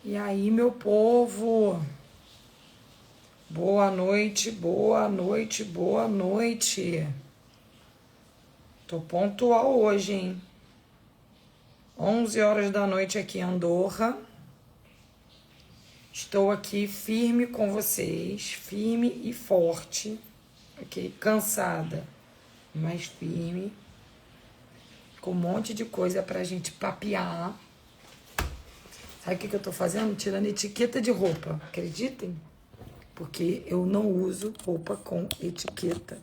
E aí, meu povo? Boa noite, boa noite, boa noite. Tô pontual hoje, hein? 11 horas da noite aqui em Andorra. Estou aqui firme com vocês, firme e forte, ok? Cansada, mas firme, com um monte de coisa pra gente papear. Sabe o que eu tô fazendo? Tirando etiqueta de roupa, acreditem? Porque eu não uso roupa com etiqueta.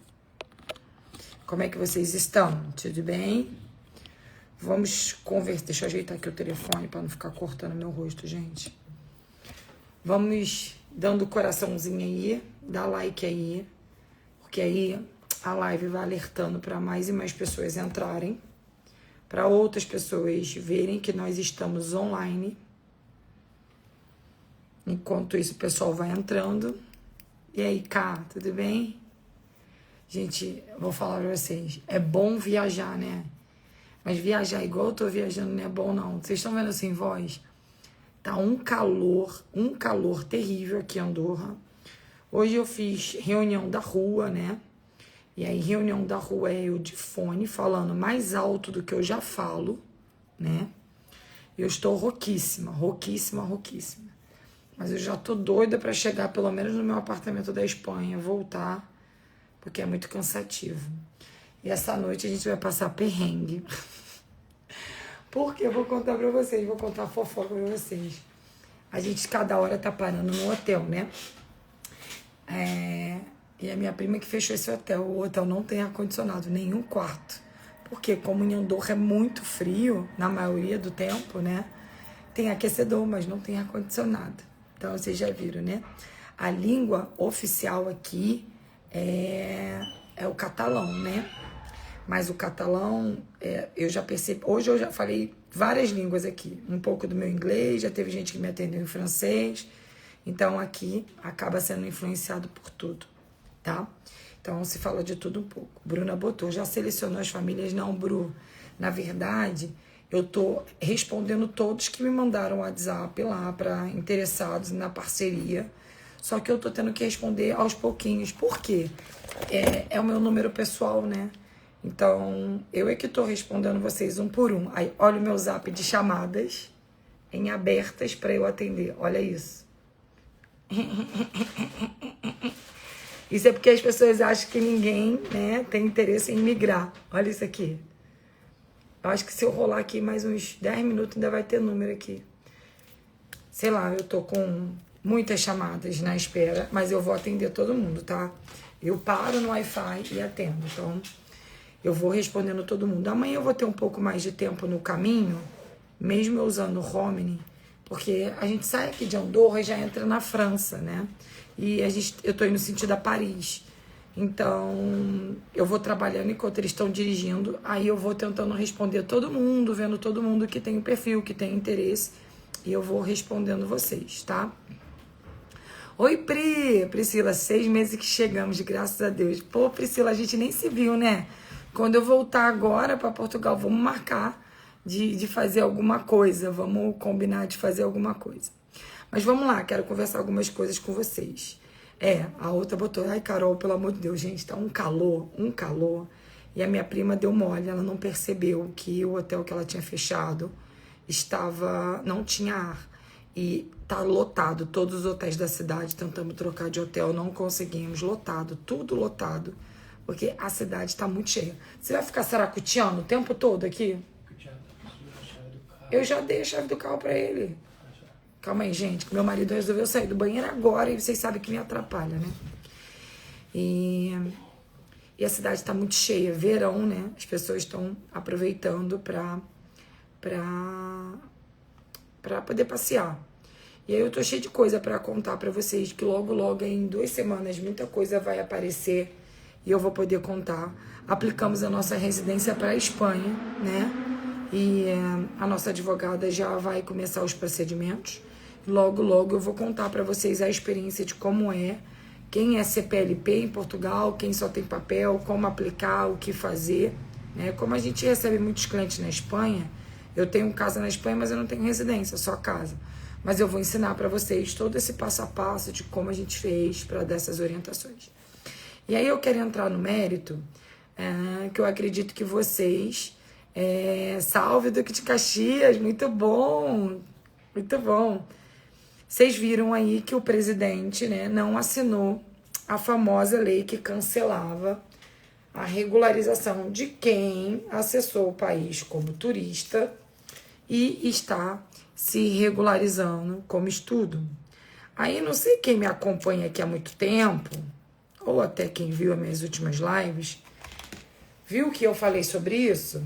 Como é que vocês estão? Tudo bem? Vamos conversar. Deixa eu ajeitar aqui o telefone para não ficar cortando meu rosto, gente. Vamos dando coraçãozinho aí, dá like aí, porque aí a live vai alertando para mais e mais pessoas entrarem, para outras pessoas verem que nós estamos online. Enquanto isso, o pessoal vai entrando. E aí, Cá, tudo bem? Gente, vou falar pra vocês. É bom viajar, né? Mas viajar igual eu tô viajando não é bom, não. Vocês estão vendo assim, voz? Tá um calor terrível aqui em Andorra. Hoje eu fiz reunião da rua, né? E aí, reunião da rua é eu de fone, falando mais alto do que eu já falo, né? Eu estou rouquíssima. Mas eu já tô doida pra chegar pelo menos no meu apartamento da Espanha, voltar, porque é muito cansativo. E essa noite a gente vai passar perrengue. Porque eu vou contar pra vocês, vou contar fofoca pra vocês. A gente cada hora tá parando no hotel, né? E a minha prima que fechou esse hotel. O hotel não tem ar-condicionado, nenhum quarto. Porque como em Andorra é muito frio, na maioria do tempo, né? Tem aquecedor, mas não tem ar-condicionado. Então, vocês já viram, né? A língua oficial aqui é o catalão, né? Mas o catalão, eu já percebi... Hoje eu já falei várias línguas aqui. Um pouco do meu inglês, já teve gente que me atendeu em francês. Então, aqui acaba sendo influenciado por tudo, tá? Então, se fala de tudo um pouco. Bruna botou, já selecionou as famílias? Não, Bru. Na verdade... Eu tô respondendo todos que me mandaram WhatsApp lá para interessados na parceria. Só que eu tô tendo que responder aos pouquinhos. Por quê? É o meu número pessoal, né? Então, eu é que tô respondendo vocês um por um. Aí, olha o meu zap de chamadas em abertas para eu atender. Olha isso. Isso é porque as pessoas acham que ninguém, né, tem interesse em migrar. Olha isso aqui. Eu acho que se eu rolar aqui mais uns 10 minutos, ainda vai ter número aqui. Sei lá, eu tô com muitas chamadas na espera, mas eu vou atender todo mundo, tá? Eu paro no Wi-Fi e atendo. Então, eu vou respondendo todo mundo. Amanhã eu vou ter um pouco mais de tempo no caminho, mesmo eu usando o roaming, porque a gente sai aqui de Andorra e já entra na França, né? E eu tô indo no sentido a Paris. Então, eu vou trabalhando enquanto eles estão dirigindo, aí eu vou tentando responder todo mundo, vendo todo mundo que tem perfil, que tem interesse, e eu vou respondendo vocês, tá? Oi, Priscila, 6 meses que chegamos, graças a Deus. Pô, Priscila, a gente nem se viu, né? Quando eu voltar agora para Portugal, vamos marcar de fazer alguma coisa, vamos combinar de fazer alguma coisa. Mas vamos lá, quero conversar algumas coisas com vocês. A outra botou, ai, Carol, pelo amor de Deus, gente, tá um calor. E a minha prima deu mole, ela não percebeu que o hotel que ela tinha fechado não tinha ar. E tá lotado, todos os hotéis da cidade, tentamos trocar de hotel, não conseguimos, lotado, tudo lotado, porque a cidade tá muito cheia. Você vai ficar saracuteando o tempo todo aqui? Eu já dei a chave do carro pra ele. Calma aí, gente, que meu marido resolveu sair do banheiro agora e vocês sabem que me atrapalha, né? E a cidade tá muito cheia, verão, né? As pessoas estão aproveitando pra poder passear. E aí eu tô cheia de coisa pra contar pra vocês, que logo, logo, em 2 semanas, muita coisa vai aparecer e eu vou poder contar. Aplicamos a nossa residência pra Espanha, né? E a nossa advogada já vai começar os procedimentos. Logo, logo eu vou contar para vocês a experiência de como é, quem é CPLP em Portugal, quem só tem papel, como aplicar, o que fazer, né? Como a gente recebe muitos clientes na Espanha, eu tenho casa na Espanha, mas eu não tenho residência, só casa. mas eu vou ensinar para vocês todo esse passo a passo de como a gente fez para dar essas orientações. E aí eu quero entrar no mérito, que eu acredito que vocês... salve Duque de Caxias, muito bom, muito bom. Vocês viram aí que o presidente, né, não assinou a famosa lei que cancelava a regularização de quem acessou o país como turista e está se regularizando como estudo. Aí não sei quem me acompanha aqui há muito tempo, ou até quem viu as minhas últimas lives, viu que eu falei sobre isso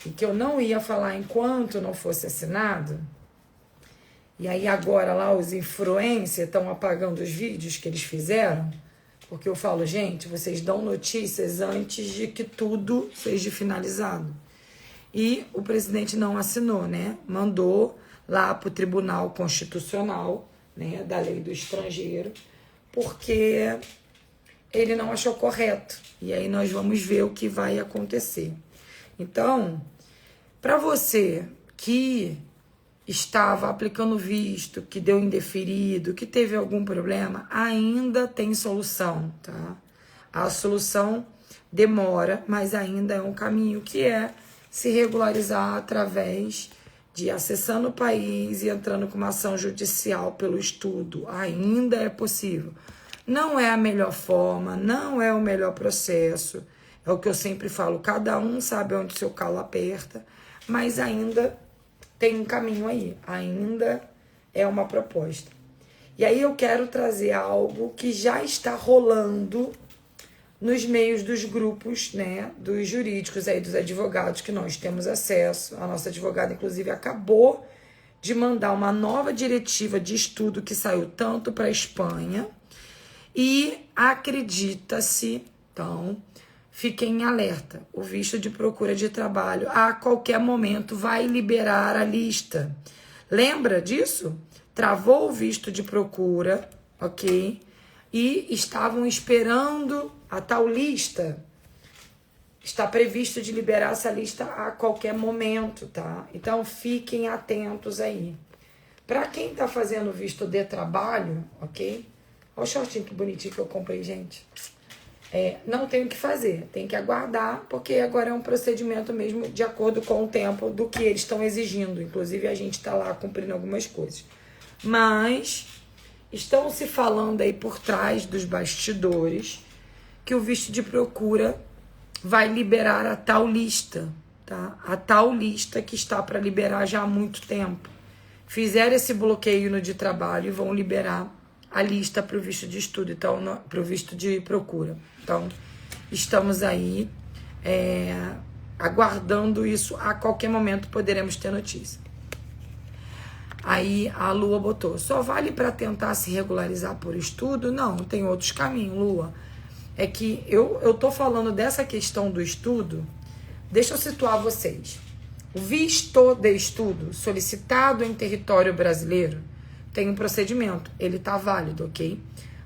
e que eu não ia falar enquanto não fosse assinado. E aí agora lá os influencers estão apagando os vídeos que eles fizeram, porque eu falo, gente, vocês dão notícias antes de que tudo seja finalizado. E o presidente não assinou, né? Mandou lá para o Tribunal Constitucional, né, da Lei do Estrangeiro, porque ele não achou correto. E aí nós vamos ver o que vai acontecer. Então, para você que estava aplicando visto, que deu indeferido, que teve algum problema, ainda tem solução, tá? A solução demora, mas ainda é um caminho que é se regularizar através de acessando o país e entrando com uma ação judicial pelo estudo. Ainda é possível. Não é a melhor forma, não é o melhor processo. É o que eu sempre falo, cada um sabe onde o seu calo aperta, mas ainda tem um caminho aí, ainda é uma proposta. E aí eu quero trazer algo que já está rolando nos meios dos grupos, né, dos jurídicos aí, dos advogados que nós temos acesso. A nossa advogada, inclusive, acabou de mandar uma nova diretiva de estudo que saiu tanto para a Espanha e acredita-se, então, fiquem em alerta, o visto de procura de trabalho a qualquer momento vai liberar a lista. Lembra disso? Travou o visto de procura, ok? E estavam esperando a tal lista. Está previsto de liberar essa lista a qualquer momento, tá? Então fiquem atentos aí. Para quem tá fazendo visto de trabalho, ok? Olha o shortinho que bonitinho que eu comprei, gente. Não tem o que fazer, tem que aguardar, porque agora é um procedimento mesmo de acordo com o tempo do que eles estão exigindo. Inclusive, a gente está lá cumprindo algumas coisas. Mas estão se falando aí por trás dos bastidores que o visto de procura vai liberar a tal lista, tá? A tal lista que está para liberar já há muito tempo. Fizeram esse bloqueio no de trabalho e vão liberar a lista para o visto de estudo, então, para o visto de procura. Então, estamos aí aguardando isso. A qualquer momento poderemos ter notícia. Aí a Lua botou, só vale para tentar se regularizar por estudo? Não, tem outros caminhos, Lua. É que eu tô falando dessa questão do estudo, deixa eu situar vocês. O visto de estudo solicitado em território brasileiro tem um procedimento, ele tá válido, ok?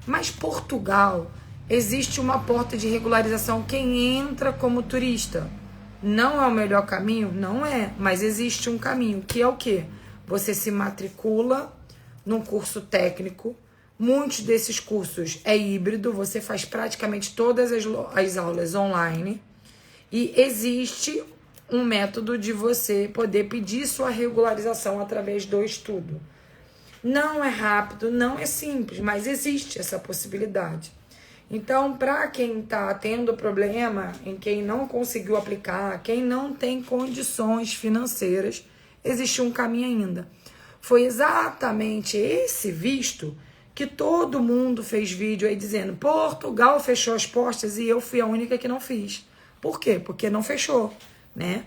Mas Portugal, existe uma porta de regularização quem entra como turista. Não é o melhor caminho? Não é, mas existe um caminho, que é o quê? Você se matricula num curso técnico, muitos desses cursos é híbrido, você faz praticamente todas as aulas online e existe um método de você poder pedir sua regularização através do estudo. Não é rápido, não é simples, mas existe essa possibilidade. Então, para quem está tendo problema, em quem não conseguiu aplicar, quem não tem condições financeiras, existe um caminho ainda. Foi exatamente esse visto que todo mundo fez vídeo aí dizendo Portugal fechou as portas e eu fui a única que não fiz. Por quê? Porque não fechou, né?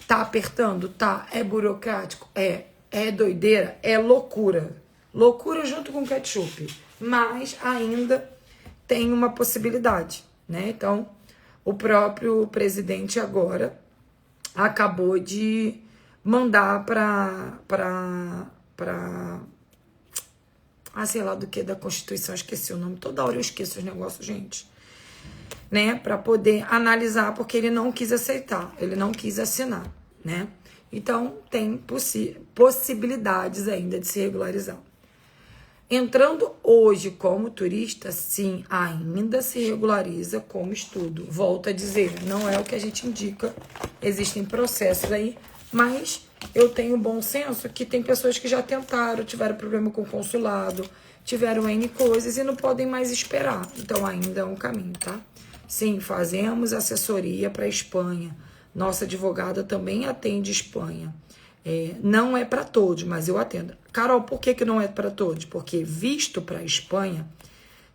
Tá apertando? Tá. É burocrático? É doideira? É loucura. Loucura junto com ketchup. Mas ainda tem uma possibilidade, né? Então, o próprio presidente agora acabou de mandar sei lá do que, da Constituição, esqueci o nome. Toda hora eu esqueço os negócios, gente. Né? Para poder analisar, porque ele não quis aceitar, ele não quis assinar, né? Então, tem possibilidades ainda de se regularizar. Entrando hoje como turista, sim, ainda se regulariza como estudo. Volto a dizer, não é o que a gente indica, existem processos aí, mas eu tenho bom senso que tem pessoas que já tentaram, tiveram problema com o consulado, tiveram N coisas e não podem mais esperar. Então ainda é um caminho, tá? Sim, fazemos assessoria para a Espanha. Nossa advogada também atende Espanha. Não é para todos, mas eu atendo. Carol, por que não é para todos? Porque visto para a Espanha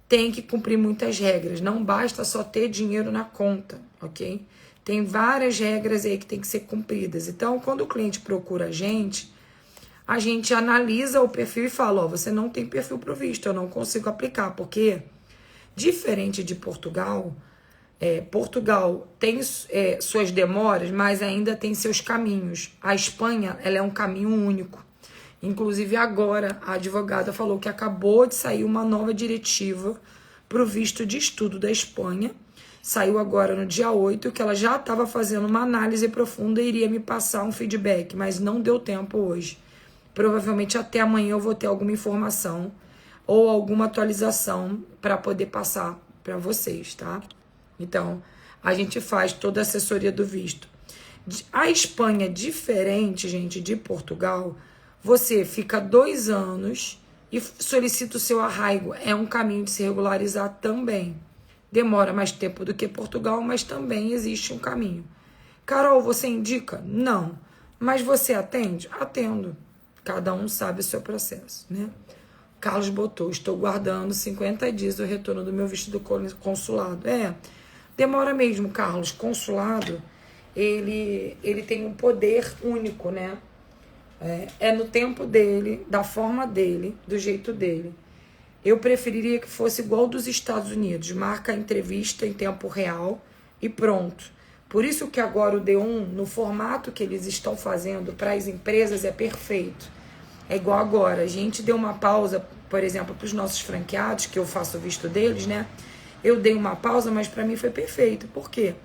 tem que cumprir muitas regras. Não basta só ter dinheiro na conta, ok? Tem várias regras aí que tem que ser cumpridas. Então, quando o cliente procura a gente analisa o perfil e fala, ó, você não tem perfil para o visto, eu não consigo aplicar, porque diferente de Portugal, Portugal tem suas demoras, mas ainda tem seus caminhos. A Espanha, ela é um caminho único. Inclusive agora a advogada falou que acabou de sair uma nova diretiva para o visto de estudo da Espanha. Saiu agora no dia 8, que ela já estava fazendo uma análise profunda e iria me passar um feedback, mas não deu tempo hoje. Provavelmente até amanhã eu vou ter alguma informação ou alguma atualização para poder passar para vocês, tá? Então, a gente faz toda a assessoria do visto. A Espanha é diferente, gente, de Portugal. Você fica 2 anos e solicita o seu arraigo. É um caminho de se regularizar também. Demora mais tempo do que Portugal, mas também existe um caminho. Carol, você indica? Não. Mas você atende? Atendo. Cada um sabe o seu processo, né? Carlos botou, estou guardando 50 dias o retorno do meu visto do consulado. Demora mesmo, Carlos. Consulado, ele tem um poder único, né? É no tempo dele, da forma dele, do jeito dele. Eu preferiria que fosse igual dos Estados Unidos. Marca a entrevista em tempo real e pronto. Por isso que agora o D1, no formato que eles estão fazendo para as empresas, é perfeito. É igual agora. A gente deu uma pausa, por exemplo, para os nossos franqueados, que eu faço o visto deles, né? Eu dei uma pausa, mas para mim foi perfeito. Por quê?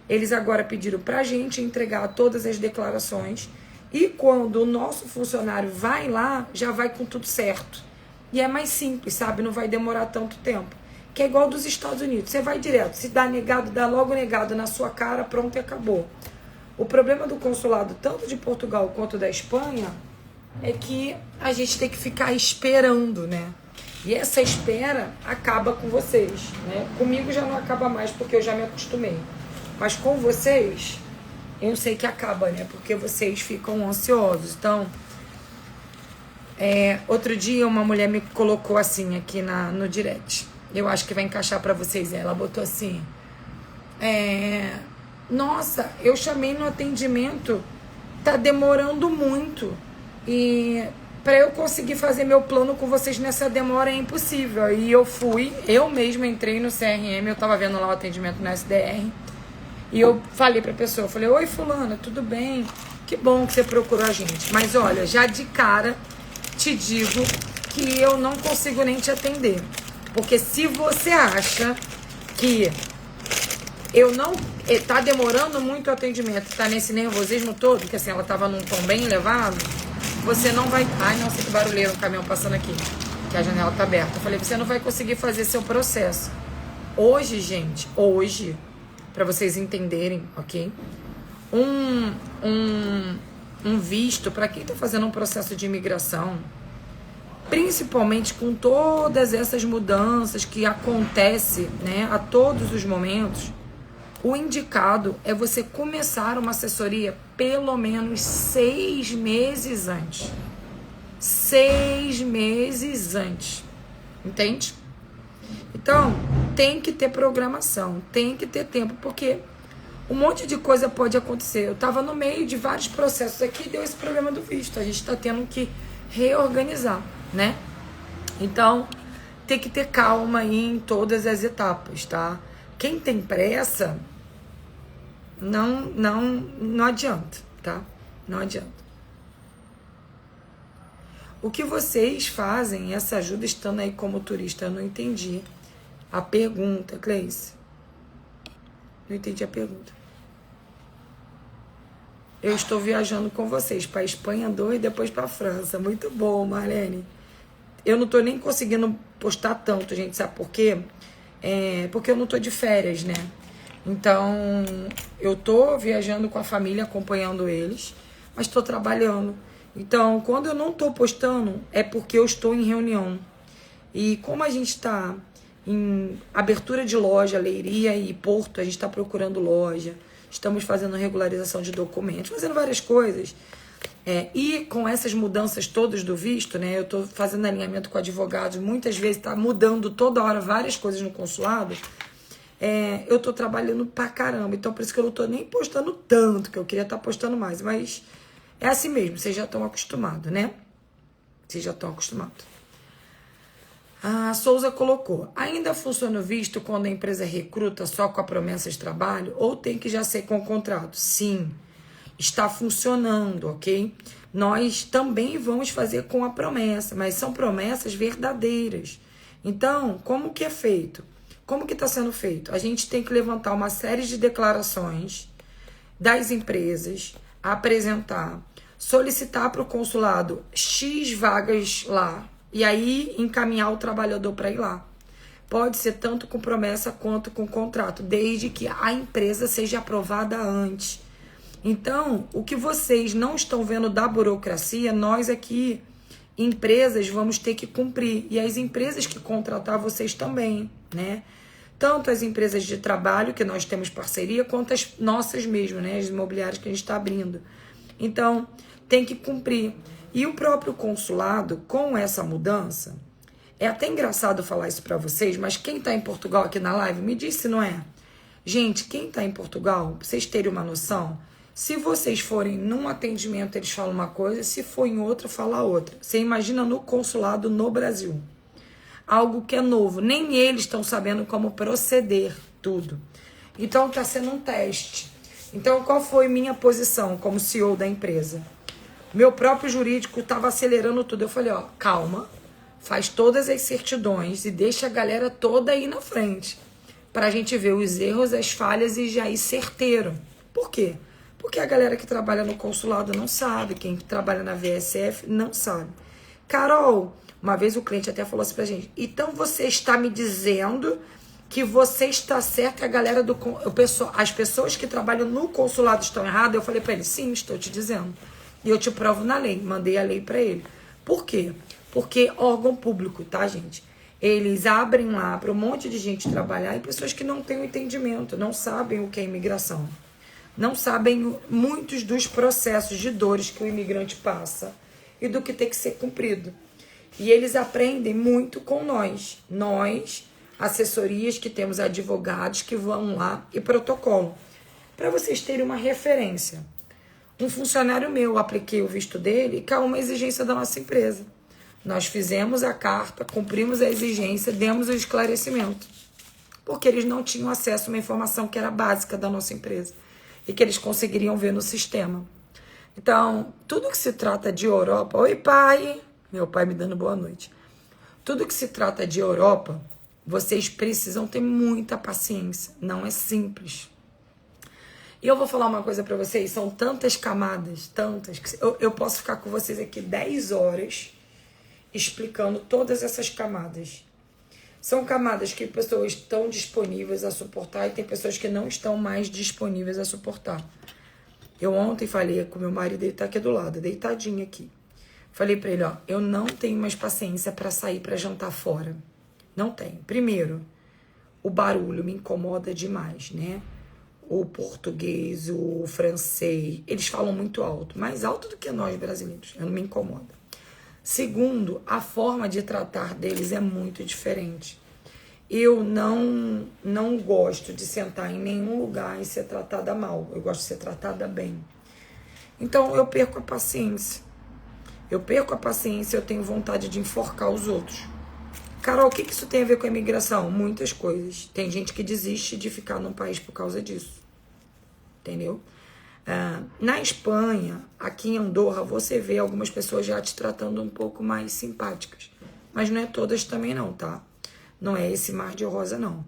Eles agora pediram para a gente entregar todas as declarações e quando o nosso funcionário vai lá, já vai com tudo certo. E é mais simples, sabe? Não vai demorar tanto tempo. Que é igual dos Estados Unidos. Você vai direto. Se dá negado, dá logo negado na sua cara, pronto e acabou. O problema do consulado, tanto de Portugal quanto da Espanha, é que a gente tem que ficar esperando, né? E essa espera acaba com vocês, né? Comigo já não acaba mais, porque eu já me acostumei. Mas com vocês, eu sei que acaba, né? Porque vocês ficam ansiosos. Então, outro dia uma mulher me colocou assim aqui no direct. Eu acho que vai encaixar pra vocês. Ela botou assim, nossa, eu chamei no atendimento, tá demorando muito. E para eu conseguir fazer meu plano com vocês nessa demora é impossível. Aí eu mesma entrei no CRM, eu tava vendo lá o atendimento no SDR. E eu falei pra pessoa, falei, oi fulana, tudo bem? Que bom que você procurou a gente. Mas olha, já de cara te digo que eu não consigo nem te atender. Porque se você acha que eu não... tá demorando muito o atendimento, tá nesse nervosismo todo, que assim, ela tava num tom bem elevado, você não vai... Ai, nossa, que barulheiro, um caminhão passando aqui, que a janela tá aberta. Eu falei, você não vai conseguir fazer seu processo. Hoje, gente, pra vocês entenderem, ok? Um visto, pra quem tá fazendo um processo de imigração, principalmente com todas essas mudanças que acontecem, né, a todos os momentos, o indicado é você começar uma assessoria pelo menos 6 meses antes. 6 meses antes. Entende? Então, tem que ter programação, tem que ter tempo, porque um monte de coisa pode acontecer. Eu estava no meio de vários processos aqui e deu esse problema do visto. A gente está tendo que reorganizar, né? Então, tem que ter calma aí em todas as etapas, tá? Quem tem pressa, não adianta, tá? Não adianta. O que vocês fazem, essa ajuda estando aí como turista, eu não entendi a pergunta, Cleice. Não entendi a pergunta. Eu estou viajando com vocês para Espanha 2 e depois para França. Muito bom, Marlene. Eu não tô nem conseguindo postar tanto, gente. Sabe por quê? Porque eu não tô de férias, né? Então, eu tô viajando com a família, acompanhando eles, mas tô trabalhando. Então, quando eu não tô postando, é porque eu estou em reunião. E como a gente está em abertura de loja, Leiria e Porto, a gente está procurando loja, estamos fazendo regularização de documentos, fazendo várias coisas. E com essas mudanças todas do visto, né? Eu estou fazendo alinhamento com advogados, muitas vezes está mudando toda hora várias coisas no consulado. Eu estou trabalhando pra caramba, então por isso que eu não estou nem postando tanto, que eu queria estar postando mais, mas é assim mesmo, vocês já estão acostumados, né? Vocês já estão acostumados. A Souza colocou, ainda funciona o visto quando a empresa recruta só com a promessa de trabalho ou tem que já ser com o contrato? Sim, está funcionando, ok? Nós também vamos fazer com a promessa, mas são promessas verdadeiras. Então, como que é feito? Como que está sendo feito? A gente tem que levantar uma série de declarações das empresas, apresentar, solicitar para o consulado X vagas lá, e aí encaminhar o trabalhador para ir lá. Pode ser tanto com promessa quanto com contrato, desde que a empresa seja aprovada antes. Então, o que vocês não estão vendo da burocracia, nós aqui, empresas, vamos ter que cumprir. E as empresas que contratar vocês também, né? Tanto as empresas de trabalho, que nós temos parceria, quanto as nossas mesmo, né? As imobiliárias que a gente está abrindo. Então, tem que cumprir. E o próprio consulado, com essa mudança, é até engraçado falar isso para vocês, mas quem está em Portugal aqui na live, me diz se não é. Gente, quem está em Portugal, pra vocês terem uma noção, se vocês forem num atendimento, eles falam uma coisa, se for em outro, fala outra. Você imagina no consulado no Brasil. Algo que é novo, nem eles estão sabendo como proceder tudo. Então, está sendo um teste. Então, qual foi minha posição como CEO da empresa? Meu próprio jurídico estava acelerando tudo. Eu falei, ó, calma, faz todas as certidões e deixa a galera toda aí na frente, para a gente ver os erros, as falhas e já ir certeiro. Por quê? Porque a galera que trabalha no consulado não sabe, quem trabalha na VSF não sabe. Carol, uma vez o cliente até falou assim pra gente, então você está me dizendo que você está certa e a galera as pessoas que trabalham no consulado estão erradas? Eu falei pra ele, sim, estou te dizendo. E eu te provo na lei, mandei a lei pra ele. Por quê? Porque órgão público, tá, gente? Eles abrem lá para um monte de gente trabalhar e pessoas que não têm o entendimento, não sabem o que é imigração. Não sabem muitos dos processos de dores que o imigrante passa e do que tem que ser cumprido. E eles aprendem muito com nós. Nós, assessorias que temos advogados que vão lá e protocolo. Para vocês terem uma referência. Um funcionário meu, eu apliquei o visto dele e caiu uma exigência da nossa empresa. Nós fizemos a carta, cumprimos a exigência, demos o esclarecimento. Porque eles não tinham acesso a uma informação que era básica da nossa empresa e que eles conseguiriam ver no sistema. Então, tudo que se trata de Europa... Oi, pai! Meu pai me dando boa noite. Tudo que se trata de Europa, vocês precisam ter muita paciência. Não é simples. E eu vou falar uma coisa pra vocês, são tantas camadas, tantas, que eu posso ficar com vocês aqui 10 horas explicando todas essas camadas. São camadas que pessoas estão disponíveis a suportar e tem pessoas que não estão mais disponíveis a suportar. Eu ontem falei com meu marido, ele tá aqui do lado, deitadinho aqui. Falei pra ele, ó, eu não tenho mais paciência pra sair pra jantar fora. Não tenho. Primeiro, o barulho me incomoda demais, né? O português, o francês, eles falam muito alto, mais alto do que nós brasileiros, não me incomoda. Segundo, a forma de tratar deles é muito diferente. Eu não gosto de sentar em nenhum lugar e ser tratada mal, eu gosto de ser tratada bem. Então eu perco a paciência. Eu tenho vontade de enforcar os outros. Carol, o que isso tem a ver com a imigração? Muitas coisas. Tem gente que desiste de ficar num país por causa disso. Entendeu? Na Espanha, aqui em Andorra, você vê algumas pessoas já te tratando um pouco mais simpáticas. Mas não é todas também não, tá? Não é esse mar de rosa, não.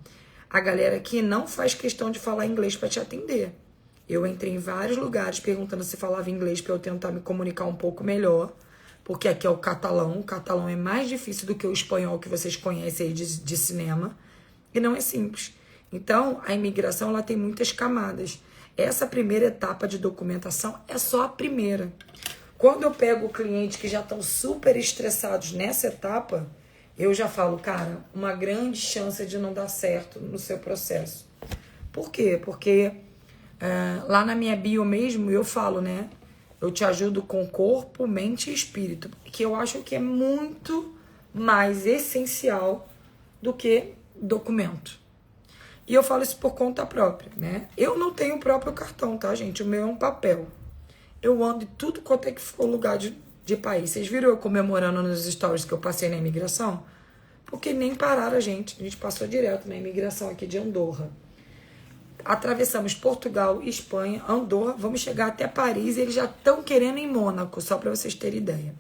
A galera aqui não faz questão de falar inglês para te atender. Eu entrei em vários lugares perguntando se falava inglês para eu tentar me comunicar um pouco melhor, porque aqui é o catalão. O catalão é mais difícil do que o espanhol que vocês conhecem aí de cinema, e não é simples. Então, a imigração ela tem muitas camadas. Essa primeira etapa de documentação é só a primeira. Quando eu pego clientes que já estão super estressados nessa etapa, eu já falo, cara, uma grande chance de não dar certo no seu processo. Por quê? Porque lá na minha bio mesmo eu falo, né? Eu te ajudo com corpo, mente e espírito. Que eu acho que é muito mais essencial do que documento. E eu falo isso por conta própria, né? Eu não tenho o próprio cartão, tá, gente? O meu é um papel. Eu ando em tudo quanto é que for lugar de país. Vocês viram eu comemorando nos stories que eu passei na imigração? Porque nem pararam a gente passou direto na imigração aqui de Andorra. Atravessamos Portugal, Espanha, Andorra, vamos chegar até Paris e eles já estão querendo em Mônaco, só para vocês terem ideia.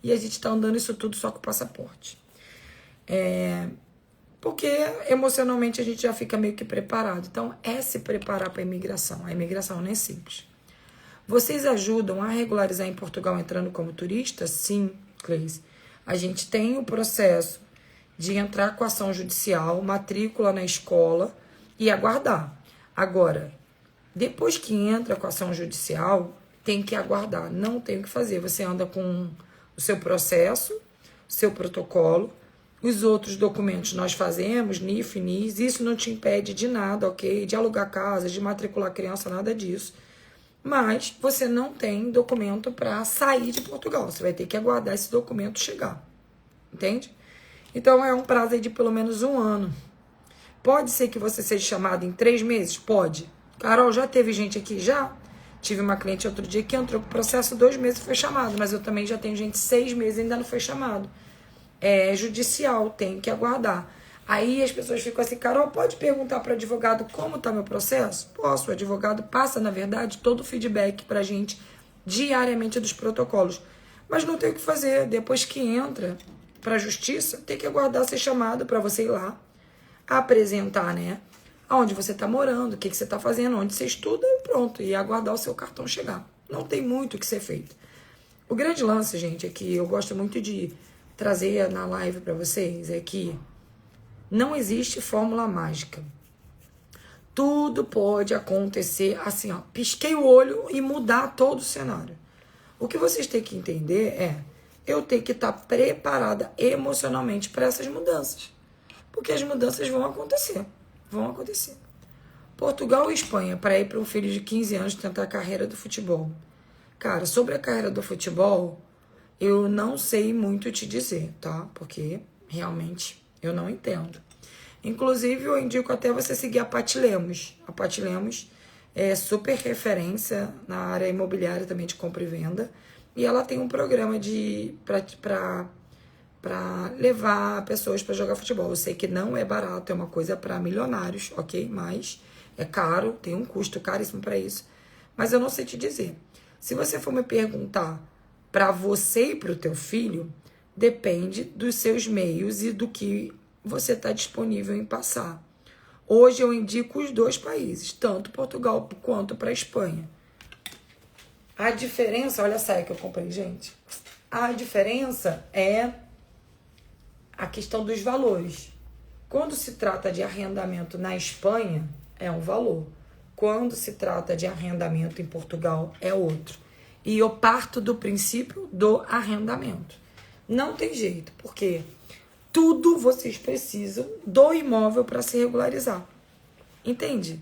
E a gente está andando isso tudo só com passaporte. Porque emocionalmente a gente já fica meio que preparado. Então é se preparar para a imigração. A imigração não é simples. Vocês ajudam a regularizar em Portugal entrando como turista? Sim, Cleis. A gente tem o processo de entrar com ação judicial, matrícula na escola e aguardar. Agora, depois que entra com ação judicial, tem que aguardar. Não tem o que fazer. Você anda com o seu processo, o seu protocolo, os outros documentos nós fazemos, NIF, NIS, isso não te impede de nada, ok? De alugar casa, de matricular criança, nada disso. Mas você não tem documento para sair de Portugal. Você vai ter que aguardar esse documento chegar. Entende? Então é um prazo aí de pelo menos 1 ano. Pode ser que você seja chamado em 3 meses? Pode. Carol, já teve gente aqui? Já. Tive uma cliente outro dia que entrou com o processo 2 meses e foi chamado. Mas eu também já tenho gente 6 meses e ainda não foi chamado. É judicial, tem que aguardar. Aí as pessoas ficam assim, Carol, pode perguntar para o advogado como está meu processo? Posso, o advogado passa, na verdade, todo o feedback para a gente diariamente dos protocolos. Mas não tem o que fazer, depois que entra para a justiça, tem que aguardar ser chamado para você ir lá, apresentar, né, aonde você está morando, o que você está fazendo, onde você estuda e pronto, e aguardar o seu cartão chegar. Não tem muito o que ser feito. O grande lance, gente, é que eu gosto muito de trazer na live para vocês, é que não existe fórmula mágica. Tudo pode acontecer assim, ó, pisquei o olho e mudar todo o cenário. O que vocês têm que entender é, eu tenho que estar preparada emocionalmente para essas mudanças. Porque as mudanças vão acontecer. Vão acontecer. Portugal e Espanha, para ir para um filho de 15 anos tentar a carreira do futebol. Cara, sobre a carreira do futebol, eu não sei muito te dizer, tá? Porque realmente eu não entendo. Inclusive, eu indico até você seguir a Paty Lemos. A Paty Lemos é super referência na área imobiliária também de compra e venda. E ela tem um programa para levar pessoas para jogar futebol. Eu sei que não é barato, é uma coisa para milionários, ok? Mas é caro, tem um custo caríssimo para isso. Mas eu não sei te dizer. Se você for me perguntar para você e para o teu filho, depende dos seus meios e do que você está disponível em passar. Hoje eu indico os 2 países, tanto Portugal quanto para a Espanha. A diferença, olha a saia que eu comprei, gente. A diferença é a questão dos valores. Quando se trata de arrendamento na Espanha, é um valor. Quando se trata de arrendamento em Portugal, é outro. E eu parto do princípio do arrendamento. Não tem jeito, porque tudo vocês precisam do imóvel para se regularizar. Entende?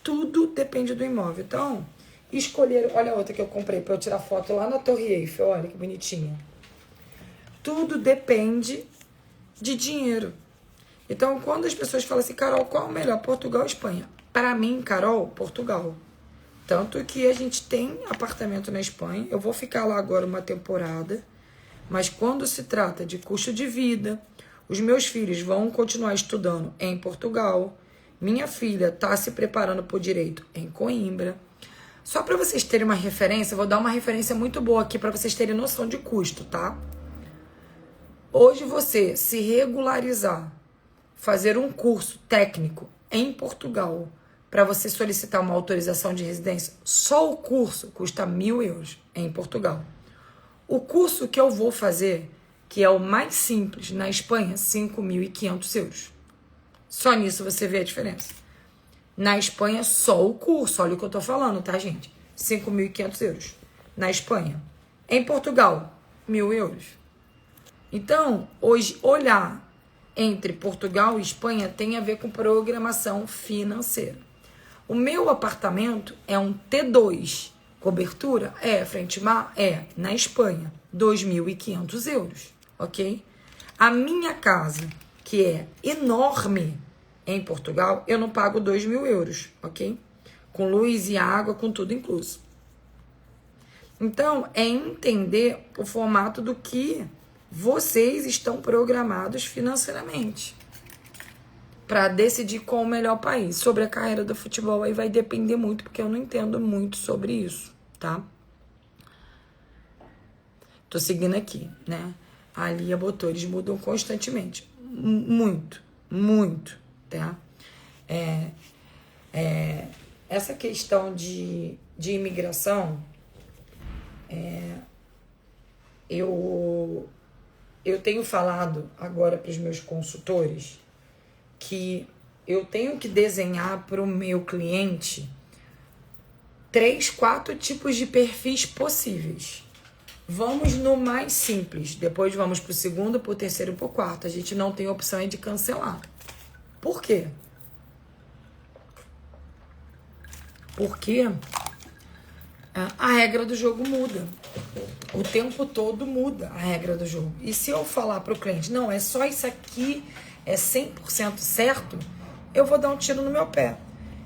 Tudo depende do imóvel. Então, escolher... Olha a outra que eu comprei para eu tirar foto lá na Torre Eiffel. Olha que bonitinha. Tudo depende de dinheiro. Então, quando as pessoas falam assim, Carol, qual é o melhor? Portugal ou Espanha? Para mim, Carol, Portugal. Tanto que a gente tem apartamento na Espanha. Eu vou ficar lá agora uma temporada. Mas quando se trata de custo de vida, os meus filhos vão continuar estudando em Portugal. Minha filha está se preparando para o direito em Coimbra. Só para vocês terem uma referência, eu vou dar uma referência muito boa aqui para vocês terem noção de custo, tá? Hoje você se regularizar, fazer um curso técnico em Portugal, para você solicitar uma autorização de residência, só o curso custa 1.000 euros em Portugal. O curso que eu vou fazer, que é o mais simples, na Espanha, 5.500 euros. Só nisso você vê a diferença. Na Espanha, só o curso, olha o que eu tô falando, tá, gente? 5.500 euros. Na Espanha. Em Portugal, 1.000 euros. Então, hoje, olhar entre Portugal e Espanha tem a ver com programação financeira. O meu apartamento é um T2. Cobertura? Frente mar? Na Espanha. 2.500 euros, ok? A minha casa, que é enorme em Portugal, eu não pago 2.000 euros, ok? Com luz e água, com tudo incluso. Então, é entender o formato do que vocês estão programados financeiramente para decidir qual o melhor país. Sobre a carreira do futebol, aí vai depender muito, porque eu não entendo muito sobre isso, tá? Tô seguindo aqui, né? A Lia botou, eles mudam constantemente. Muito, tá? Essa questão de imigração, eu tenho falado agora para os meus consultores que eu tenho que desenhar para o meu cliente 3, 4 tipos de perfis possíveis. Vamos no mais simples, depois vamos para o segundo, para o terceiro e para o quarto. A gente não tem opção de cancelar. Por quê? Porque a regra do jogo muda. O tempo todo muda a regra do jogo. E se eu falar para o cliente, não, é só isso aqui, é 100% certo, eu vou dar um tiro no meu pé.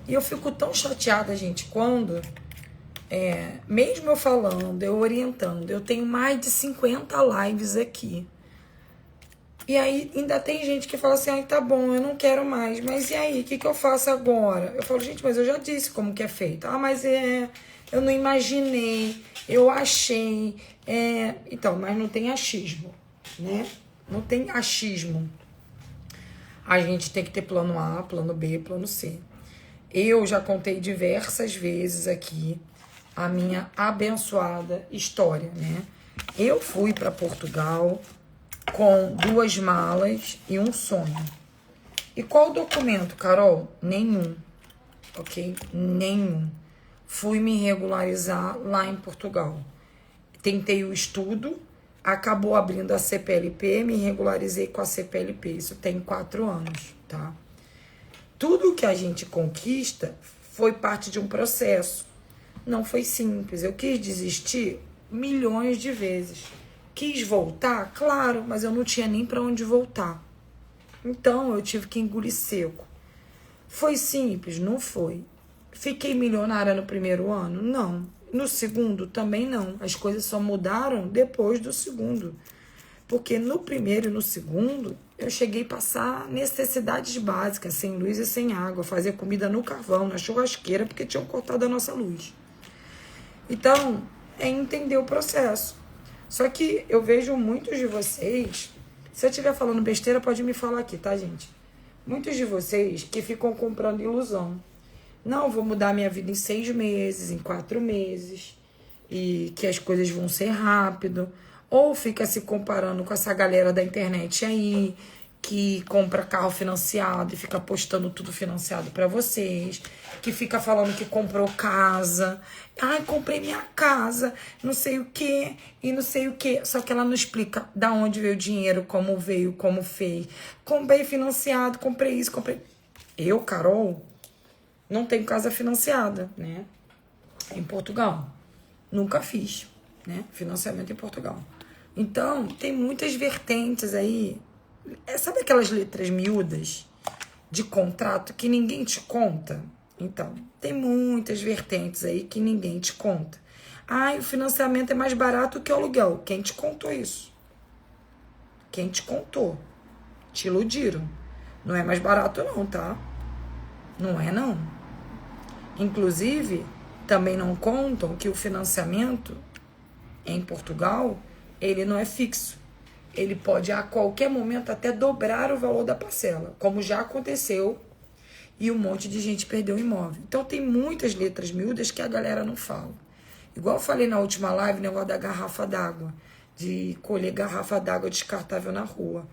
E eu fico tão chateada, gente, quando, mesmo eu falando, eu orientando, eu tenho mais de 50 lives aqui. E aí ainda tem gente que fala assim, ai, tá bom, eu não quero mais, mas e aí, o que eu faço agora? Eu falo, gente, mas eu já disse como que é feito. Ah, mas eu não imaginei, eu achei. Então, mas não tem achismo, né? Não tem achismo. A gente tem que ter plano A, plano B, plano C. Eu já contei diversas vezes aqui a minha abençoada história, né? Eu fui para Portugal com 2 malas e um sonho. E qual documento, Carol? Nenhum, ok? Nenhum. Fui me regularizar lá em Portugal. Tentei o estudo, acabou abrindo a CPLP, me regularizei com a CPLP. Isso tem 4 anos, tá? Tudo que a gente conquista foi parte de um processo. Não foi simples. Eu quis desistir milhões de vezes. Quis voltar? Claro, mas eu não tinha nem para onde voltar. Então, eu tive que engolir seco. Foi simples? Não foi. Fiquei milionária no primeiro ano? Não. No segundo, também não. As coisas só mudaram depois do segundo. Porque no primeiro e no segundo, eu cheguei a passar necessidades básicas, sem luz e sem água, fazer comida no carvão, na churrasqueira, porque tinham cortado a nossa luz. Então, é entender o processo. Só que eu vejo muitos de vocês, se eu estiver falando besteira, pode me falar aqui, tá, gente? Muitos de vocês que ficam comprando ilusão. Não, vou mudar minha vida em 6 meses, em 4 meses, e que as coisas vão ser rápido. Ou fica se comparando com essa galera da internet aí, que compra carro financiado e fica postando tudo financiado pra vocês, que fica falando que comprou casa. Ai, comprei minha casa, não sei o que e não sei o que. Só que ela não explica da onde veio o dinheiro, como veio, como fez. Comprei financiado, comprei isso, comprei... Eu, Carol, não tenho casa financiada, né? Em Portugal. Nunca fiz, né? Financiamento em Portugal. Então, tem muitas vertentes aí. Sabe aquelas letras miúdas de contrato que ninguém te conta? Então, tem muitas vertentes aí que ninguém te conta. Ah, o financiamento é mais barato que o aluguel. Quem te contou isso? Quem te contou? Te iludiram. Não é mais barato não, tá? Não é não. Inclusive, também não contam que o financiamento em Portugal, ele não é fixo. Ele pode a qualquer momento até dobrar o valor da parcela, como já aconteceu. e um monte de gente perdeu o imóvel. Então tem muitas letras miúdas que a galera não fala. Igual eu falei na última live, o negócio da garrafa d'água, de colher garrafa d'água descartável na rua.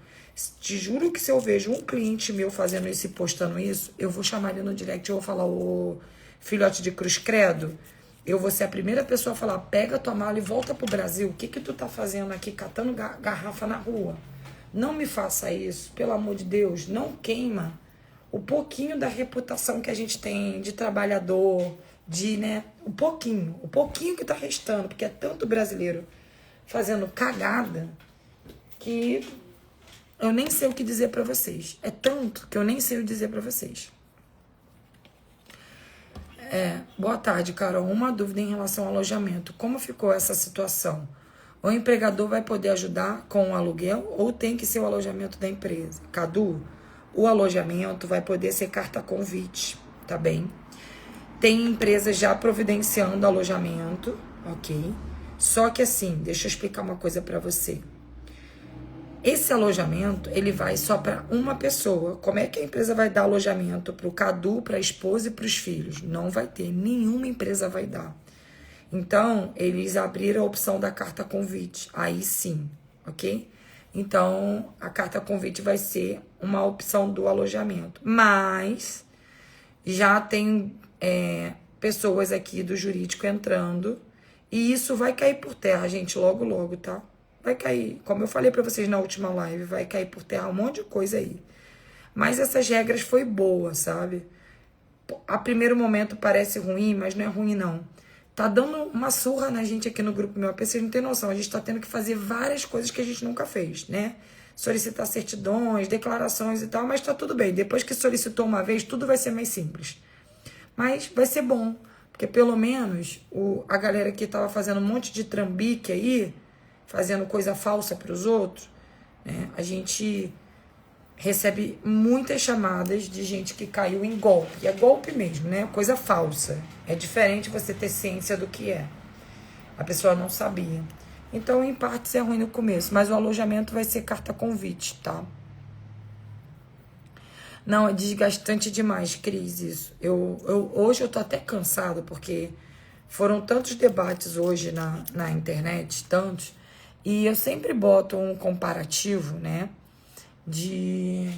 Te juro que se eu vejo um cliente meu fazendo isso e postando isso, eu vou chamar ele no direct e vou falar, ô filhote de cruz credo, eu vou ser a primeira pessoa a falar, pega tua mala e volta pro Brasil. O que que tu tá fazendo aqui catando garrafa na rua? Não me faça isso, pelo amor de Deus, não queima o pouquinho da reputação que a gente tem de trabalhador, de, né, o pouquinho que tá restando, porque é tanto brasileiro fazendo cagada que eu nem sei o que dizer pra vocês. É tanto que eu nem sei o que dizer pra vocês. Boa tarde, Carol. Uma dúvida em relação ao alojamento. Como ficou essa situação? O empregador vai poder ajudar com o aluguel ou tem que ser o alojamento da empresa? Cadu, o alojamento vai poder ser carta convite, tá bem? Tem empresas já providenciando alojamento, ok? Só que assim, deixa eu explicar uma coisa pra você. Esse alojamento, ele vai só para uma pessoa. Como é que a empresa vai dar alojamento para o Cadu, para a esposa e para os filhos? Não vai ter, nenhuma empresa vai dar. Então, eles abriram a opção da carta convite. Aí sim, ok? Então, a carta convite vai ser uma opção do alojamento. Mas, já tem pessoas aqui do jurídico entrando. E isso vai cair por terra, gente, logo, logo, tá? Vai cair, como eu falei pra vocês na última live, vai cair por terra um monte de coisa aí. Mas essas regras foi boa, sabe? A primeiro momento parece ruim, mas não é ruim não. Tá dando uma surra na gente aqui no grupo meu AP, vocês não tem noção. A gente tá tendo que fazer várias coisas que a gente nunca fez, né? Solicitar certidões, declarações e tal, mas tá tudo bem. Depois que solicitou uma vez, tudo vai ser mais simples. Mas vai ser bom, porque pelo menos a galera que tava fazendo um monte de trambique aí, fazendo coisa falsa para os outros, né? A gente recebe muitas chamadas de gente que caiu em golpe. E é golpe mesmo, né? Coisa falsa. É diferente você ter ciência do que é. A pessoa não sabia. Então, em parte, isso é ruim no começo. Mas o alojamento vai ser carta convite, tá? Não, é desgastante demais, Cris, isso. Hoje eu tô até cansado, porque foram tantos debates hoje na internet, tantos. E eu sempre boto um comparativo, né, de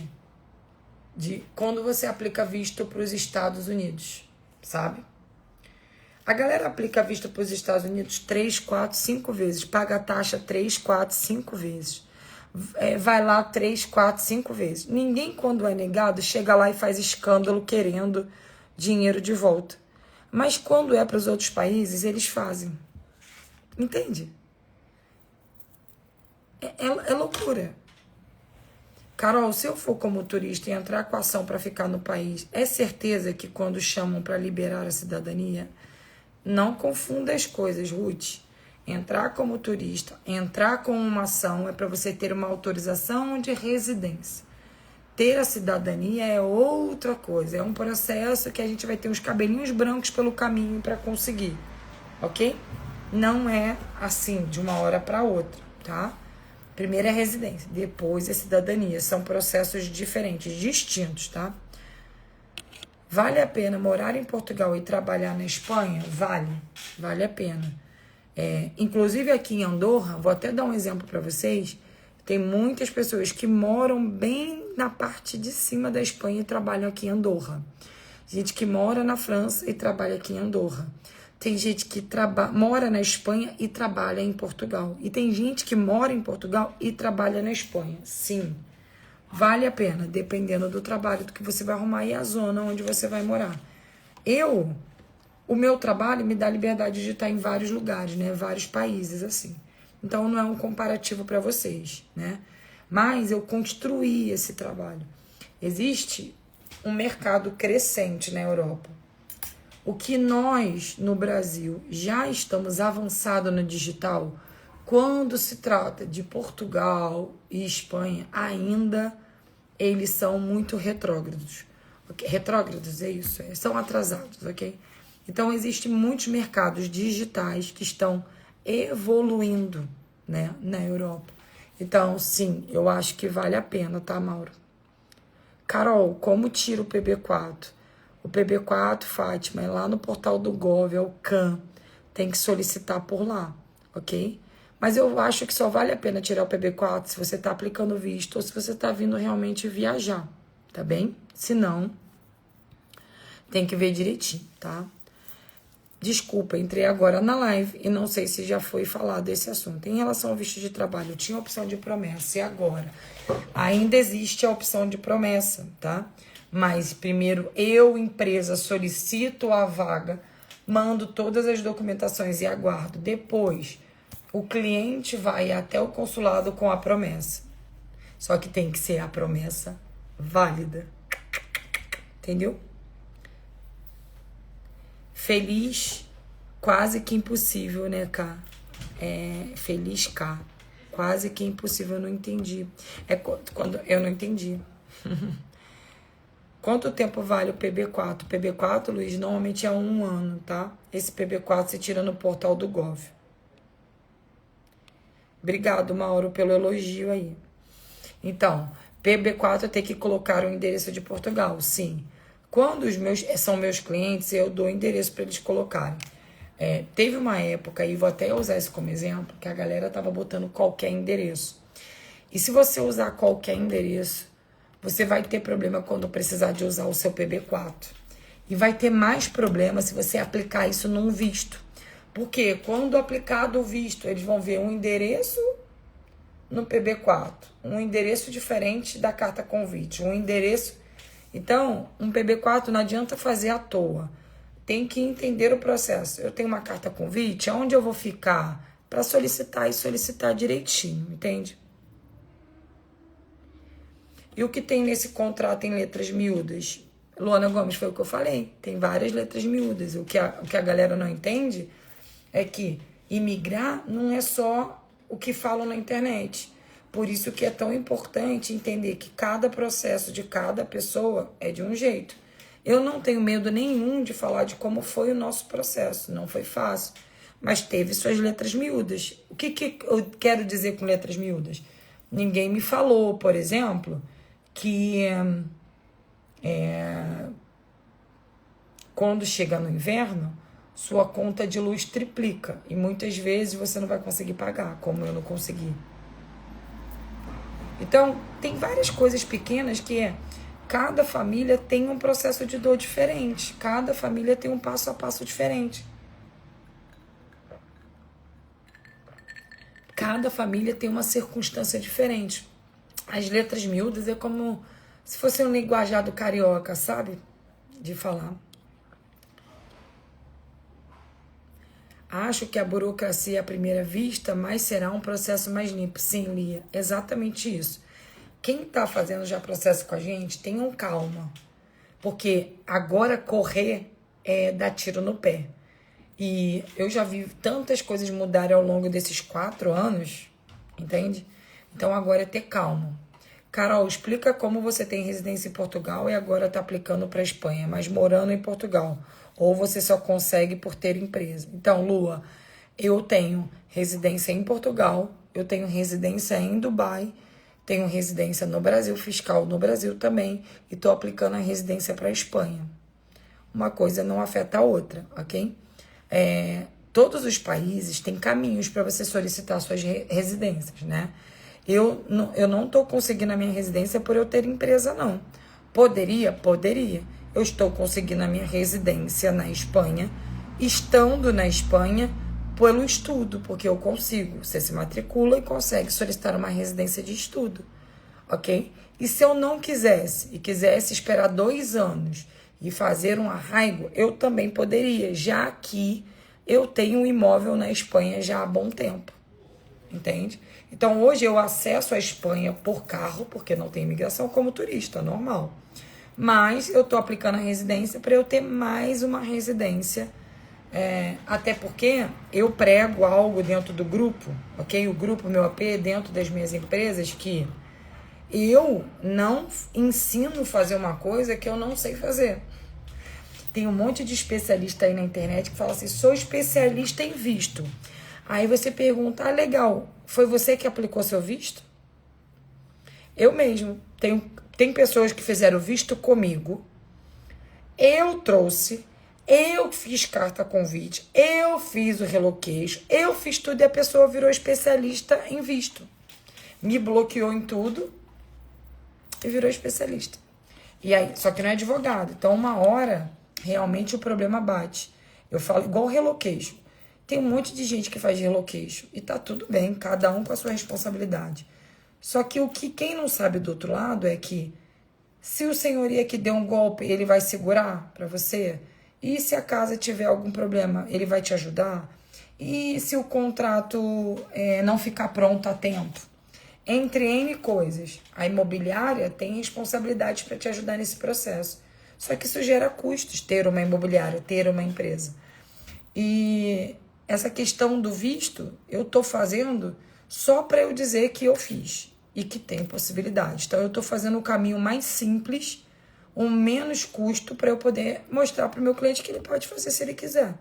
quando você aplica visto para os Estados Unidos, sabe? A galera aplica visto para os Estados Unidos 3, 4, 5 vezes, paga a taxa 3, 4, 5 vezes, vai lá 3, 4, 5 vezes. Ninguém, quando é negado, chega lá e faz escândalo querendo dinheiro de volta. Mas quando é para os outros países, eles fazem. Entende? É loucura. Carol, se eu for como turista e entrar com ação para ficar no país, é certeza que quando chamam para liberar a cidadania, não confunda as coisas, Ruth. Entrar como turista, entrar com uma ação é para você ter uma autorização de residência. Ter a cidadania é outra coisa, é um processo que a gente vai ter uns cabelinhos brancos pelo caminho para conseguir, ok? Não é assim, de uma hora para outra, tá? Primeiro é residência, depois é cidadania. São processos diferentes, distintos, tá? Vale a pena morar em Portugal e trabalhar na Espanha? Vale a pena. Inclusive aqui em Andorra, vou até dar um exemplo para vocês, tem muitas pessoas que moram bem na parte de cima da Espanha e trabalham aqui em Andorra. Gente que mora na França e trabalha aqui em Andorra. Tem gente que mora na Espanha e trabalha em Portugal. E tem gente que mora em Portugal e trabalha na Espanha. Sim, vale a pena, dependendo do trabalho do que você vai arrumar e a zona onde você vai morar. O meu trabalho me dá liberdade de estar em vários lugares, né? Vários países, assim. Então, não é um comparativo para vocês, né? Mas eu construí esse trabalho. Existe um mercado crescente na Europa. O que nós, no Brasil, já estamos avançados no digital, quando se trata de Portugal e Espanha, ainda eles são muito retrógrados. Okay? Retrógrados, é isso? São atrasados, ok? Então, existem muitos mercados digitais que estão evoluindo, né, na Europa. Então, sim, eu acho que vale a pena, tá, Mauro? Carol, como tira o PB4? O PB4, Fátima, é lá no portal do Gov, é o CAN. Tem que solicitar por lá, ok? Mas eu acho que só vale a pena tirar o PB4 se você está aplicando visto ou se você está vindo realmente viajar, tá bem? Se não, tem que ver direitinho, tá? Desculpa, entrei agora na live e não sei se já foi falado esse assunto. Em relação ao visto de trabalho, eu tinha a opção de promessa e agora ainda existe a opção de promessa, tá? Mas primeiro eu, empresa, solicito a vaga, mando todas as documentações e aguardo. Depois, o cliente vai até o consulado com a promessa. Só que tem que ser a promessa válida. Entendeu? Feliz, quase que impossível, né, K? Feliz K. Quase que impossível, eu não entendi. Quando eu não entendi. Quanto tempo vale o PB4? O PB4, Luiz, normalmente é 1 ano, tá? Esse PB4 se tira no portal do Gov. Obrigado, Mauro, pelo elogio aí. Então, PB4 tem que colocar o endereço de Portugal, sim. Quando são meus clientes, eu dou o endereço para eles colocarem. Teve uma época, e vou até usar isso como exemplo, que a galera tava botando qualquer endereço. E se você usar qualquer endereço, você vai ter problema quando precisar de usar o seu PB4. E vai ter mais problema se você aplicar isso num visto. Porque quando aplicado o visto, eles vão ver um endereço no PB4, um endereço diferente da carta convite, um endereço... Então, um PB4 não adianta fazer à toa. Tem que entender o processo. Eu tenho uma carta convite, aonde eu vou ficar para solicitar e solicitar direitinho, entende? E o que tem nesse contrato em letras miúdas? Luana Gomes, foi o que eu falei. Tem várias letras miúdas. O que a galera não entende é que imigrar não é só o que falam na internet. Por isso que é tão importante entender que cada processo de cada pessoa é de um jeito. Eu não tenho medo nenhum de falar de como foi o nosso processo. Não foi fácil, mas teve suas letras miúdas. O que eu quero dizer com letras miúdas? Ninguém me falou, por exemplo, que quando chega no inverno, sua conta de luz triplica. E muitas vezes você não vai conseguir pagar, como eu não consegui. Então, tem várias coisas pequenas que cada família tem um processo de dor diferente. Cada família tem um passo a passo diferente. Cada família tem uma circunstância diferente. As letras miúdas é como se fosse um linguajado carioca, sabe? De falar. Acho que a burocracia à primeira vista, mas será um processo mais limpo. Sim, Lia, exatamente isso. Quem está fazendo já processo com a gente, tenham calma. Porque agora correr é dar tiro no pé. E eu já vi tantas coisas mudarem ao longo desses 4 anos, entende? Então agora é ter calma. Carol, explica como você tem residência em Portugal e agora está aplicando para a Espanha, mas morando em Portugal. Ou você só consegue por ter empresa. Então, Lua, eu tenho residência em Portugal, eu tenho residência em Dubai, tenho residência no Brasil, fiscal no Brasil também, e estou aplicando a residência para a Espanha. Uma coisa não afeta a outra, ok? Todos os países têm caminhos para você solicitar suas residências, né? Eu não estou conseguindo a minha residência por eu ter empresa, não. Poderia? Poderia. Eu estou conseguindo a minha residência na Espanha, estando na Espanha pelo estudo, porque eu consigo. Você se matricula e consegue solicitar uma residência de estudo, ok? E se eu não quisesse, e quisesse esperar 2 anos e fazer um arraigo, eu também poderia, já que eu tenho um imóvel na Espanha já há bom tempo, entende? Então, hoje eu acesso a Espanha por carro, porque não tem imigração, como turista, normal. Mas eu estou aplicando a residência para eu ter mais uma residência. Até porque eu prego algo dentro do grupo, ok? O grupo Meu AP, dentro das minhas empresas, que eu não ensino a fazer uma coisa que eu não sei fazer. Tem um monte de especialista aí na internet que fala assim, sou especialista em visto. Aí você pergunta, legal, foi você que aplicou seu visto? Eu mesmo. Tem Tem pessoas que fizeram visto comigo, eu trouxe, eu fiz carta convite, eu fiz o relocation, eu fiz tudo e a pessoa virou especialista em visto. Me bloqueou em tudo e virou especialista. E aí, só que não é advogado. Então, uma hora, realmente o problema bate. Eu falo igual relocation. Tem um monte de gente que faz relocation e tá tudo bem, cada um com a sua responsabilidade. Só que quem não sabe do outro lado é que se o senhoria que deu um golpe, ele vai segurar para você? E se a casa tiver algum problema, ele vai te ajudar? E se o contrato não ficar pronto a tempo? Entre N coisas, a imobiliária tem responsabilidade para te ajudar nesse processo. Só que isso gera custos, ter uma imobiliária, ter uma empresa. E essa questão do visto, eu estou fazendo só para eu dizer que eu fiz e que tem possibilidade. Então, eu estou fazendo o caminho mais simples, o menos custo, para eu poder mostrar para o meu cliente que ele pode fazer se ele quiser.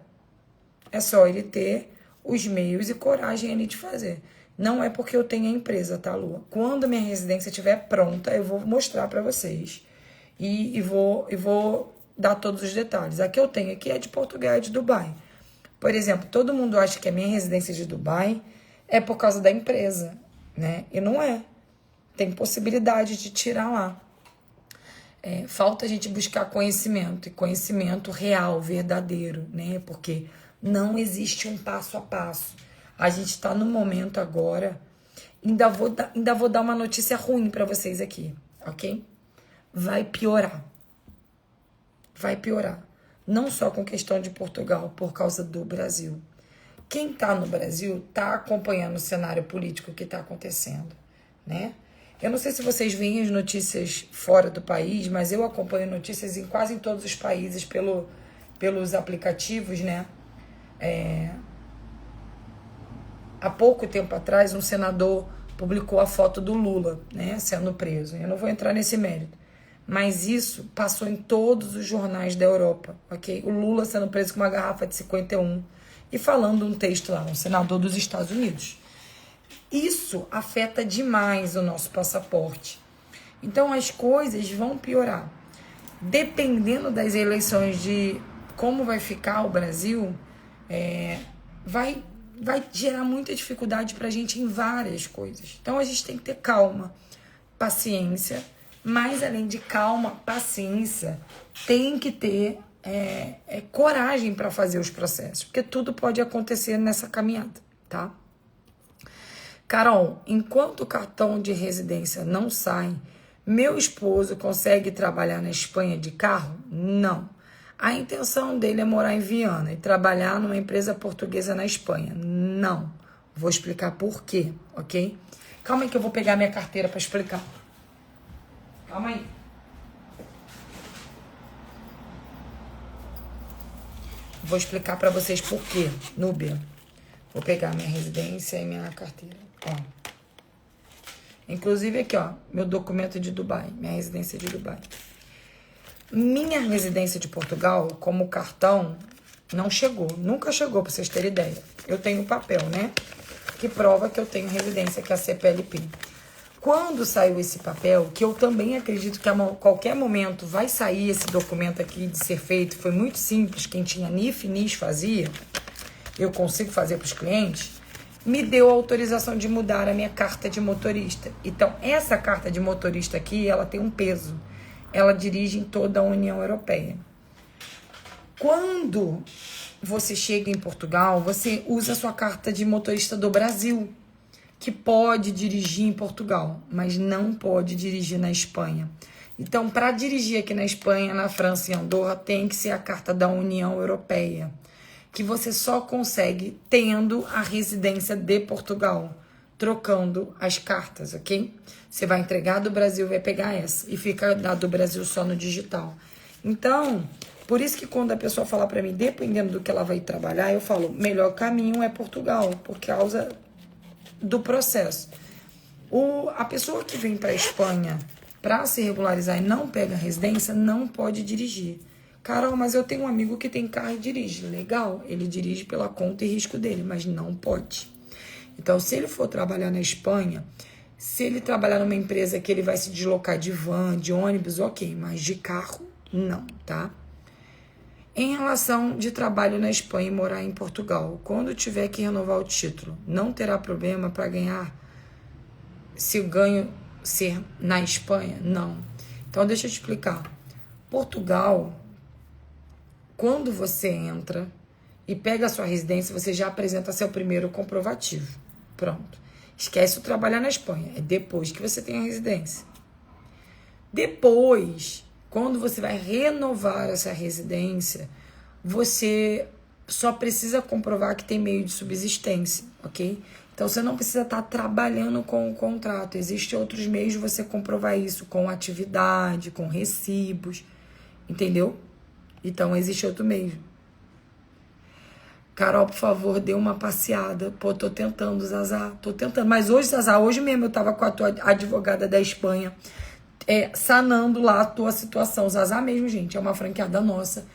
É só ele ter os meios e coragem ali de fazer. Não é porque eu tenho a empresa, tá, Lua? Quando a minha residência estiver pronta, eu vou mostrar para vocês. E vou dar todos os detalhes. A que eu tenho aqui é de Portugal e de Dubai. Por exemplo, todo mundo acha que a minha residência de Dubai é por causa da empresa, né? E não é. Tem possibilidade de tirar lá. Falta a gente buscar conhecimento, e conhecimento real, verdadeiro, né? Porque não existe um passo a passo. A gente está no momento agora, ainda vou dar uma notícia ruim para vocês aqui, ok? Vai piorar. Vai piorar. Não só com questão de Portugal, por causa do Brasil. Quem está no Brasil está acompanhando o cenário político que está acontecendo, né? Eu não sei se vocês veem as notícias fora do país, mas eu acompanho notícias em quase todos os países pelos aplicativos, né? Há pouco tempo atrás, um senador publicou a foto do Lula, né, sendo preso. Eu não vou entrar nesse mérito. Mas isso passou em todos os jornais da Europa, ok? O Lula sendo preso com uma garrafa de 51 e falando um texto lá, um senador dos Estados Unidos. Isso afeta demais o nosso passaporte. Então, as coisas vão piorar. Dependendo das eleições, de como vai ficar o Brasil, vai gerar muita dificuldade para a gente em várias coisas. Então, a gente tem que ter calma, paciência, mas além de calma, paciência, tem que ter coragem para fazer os processos, porque tudo pode acontecer nessa caminhada, tá? Carol, enquanto o cartão de residência não sai, meu esposo consegue trabalhar na Espanha de carro? Não. A intenção dele é morar em Viana e trabalhar numa empresa portuguesa na Espanha. Não. Vou explicar por quê, ok? Calma aí que eu vou pegar minha carteira para explicar. Calma aí. Vou explicar para vocês por quê, Núbia. Vou pegar minha residência e minha carteira. Ó. Inclusive aqui, ó, meu documento de Dubai, minha residência de Dubai. Minha residência de Portugal, como cartão, não chegou. Nunca chegou, pra vocês terem ideia. Eu tenho papel, né? Que prova que eu tenho residência, que é a CPLP. Quando saiu esse papel, que eu também acredito que a qualquer momento vai sair esse documento aqui de ser feito, foi muito simples, quem tinha NIF, NIS fazia, eu consigo fazer para os clientes, me deu autorização de mudar a minha carta de motorista. Então, essa carta de motorista aqui, ela tem um peso. Ela dirige em toda a União Europeia. Quando você chega em Portugal, você usa a sua carta de motorista do Brasil, que pode dirigir em Portugal, mas não pode dirigir na Espanha. Então, para dirigir aqui na Espanha, na França e Andorra, tem que ser a carta da União Europeia, que você só consegue tendo a residência de Portugal, trocando as cartas, ok? Você vai entregar do Brasil, vai pegar essa, e fica da do Brasil só no digital. Então, por isso que quando a pessoa fala para mim, dependendo do que ela vai trabalhar, eu falo, melhor caminho é Portugal, por causa do processo. A pessoa que vem para a Espanha para se regularizar e não pega residência, não pode dirigir. Carol, mas eu tenho um amigo que tem carro e dirige. Legal, ele dirige pela conta e risco dele, mas não pode. Então, se ele for trabalhar na Espanha, Se ele trabalhar numa empresa que ele vai se deslocar de van, de ônibus, ok, mas de carro, não, tá? Em relação de trabalho na Espanha e morar em Portugal, quando tiver que renovar o título, não terá problema para ganhar se o ganho ser na Espanha? Não. Então, deixa eu te explicar. Portugal, quando você entra e pega a sua residência, você já apresenta seu primeiro comprovativo. Pronto. Esquece o trabalhar na Espanha. É depois que você tem a residência. Depois, quando você vai renovar essa residência, você só precisa comprovar que tem meio de subsistência, ok? Então, você não precisa estar trabalhando com o contrato. Existem outros meios de você comprovar isso, com atividade, com recibos, entendeu? Então, existe outro meio. Carol, por favor, dê uma passeada. Pô, tô tentando, Zazá. Tô tentando. Mas hoje, Zazá, hoje mesmo eu tava com a tua advogada da Espanha, sanando lá a tua situação. Zazá mesmo, gente, é uma franqueada nossa.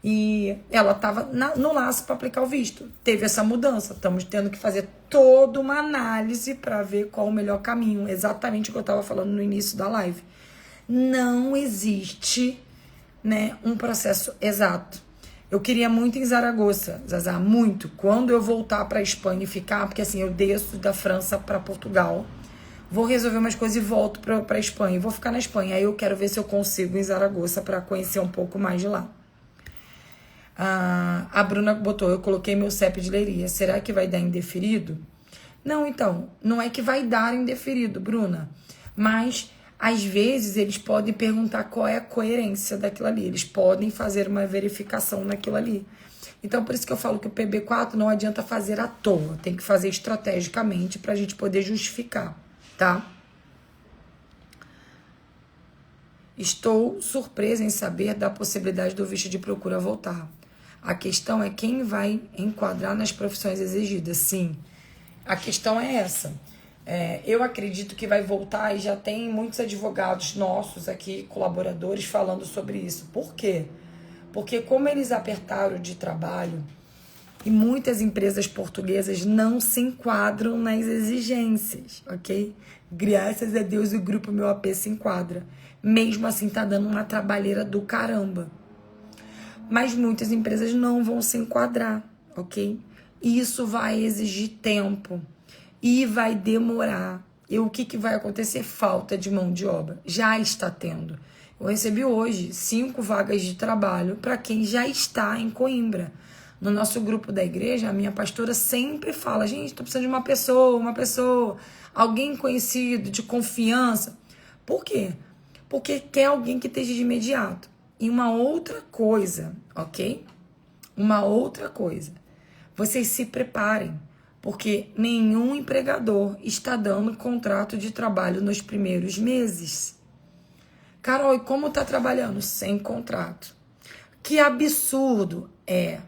E ela tava no laço para aplicar o visto. Teve essa mudança. Estamos tendo que fazer toda uma análise para ver qual o melhor caminho. Exatamente o que eu tava falando no início da live. Não existe, né, um processo exato. Eu queria muito em Zaragoza, Zazá, muito. Quando eu voltar para a Espanha e ficar, porque assim, eu desço da França para Portugal, vou resolver umas coisas e volto para a Espanha. E vou ficar na Espanha. Aí eu quero ver se eu consigo em Zaragoza para conhecer um pouco mais de lá. A Bruna botou, eu coloquei meu CEP de Leiria. Será que vai dar indeferido? Não, então, não é que vai dar indeferido, Bruna. Mas às vezes eles podem perguntar qual é a coerência daquilo ali. Eles podem fazer uma verificação naquilo ali. Então, por isso que eu falo que o PB4 não adianta fazer à toa. Tem que fazer estrategicamente para a gente poder justificar, tá? Estou surpresa em saber da possibilidade do visto de procura voltar. A questão é quem vai enquadrar nas profissões exigidas. Sim, a questão é essa. Eu acredito que vai voltar e já tem muitos advogados nossos aqui, colaboradores, falando sobre isso. Por quê? Porque como eles apertaram de trabalho e muitas empresas portuguesas não se enquadram nas exigências, ok? Graças a Deus o grupo Meu AP se enquadra. Mesmo assim tá dando uma trabalheira do caramba. Mas muitas empresas não vão se enquadrar, ok? Isso vai exigir tempo. E vai demorar. E o que vai acontecer? Falta de mão de obra. Já está tendo. Eu recebi hoje 5 vagas de trabalho para quem já está em Coimbra. No nosso grupo da igreja, a minha pastora sempre fala, gente, estou precisando de uma pessoa, alguém conhecido, de confiança. Por quê? Porque quer alguém que esteja de imediato. E uma outra coisa, ok? Uma outra coisa. Vocês se preparem. Porque nenhum empregador está dando contrato de trabalho nos primeiros meses. Carol, e como está trabalhando? Sem contrato. Que absurdo. É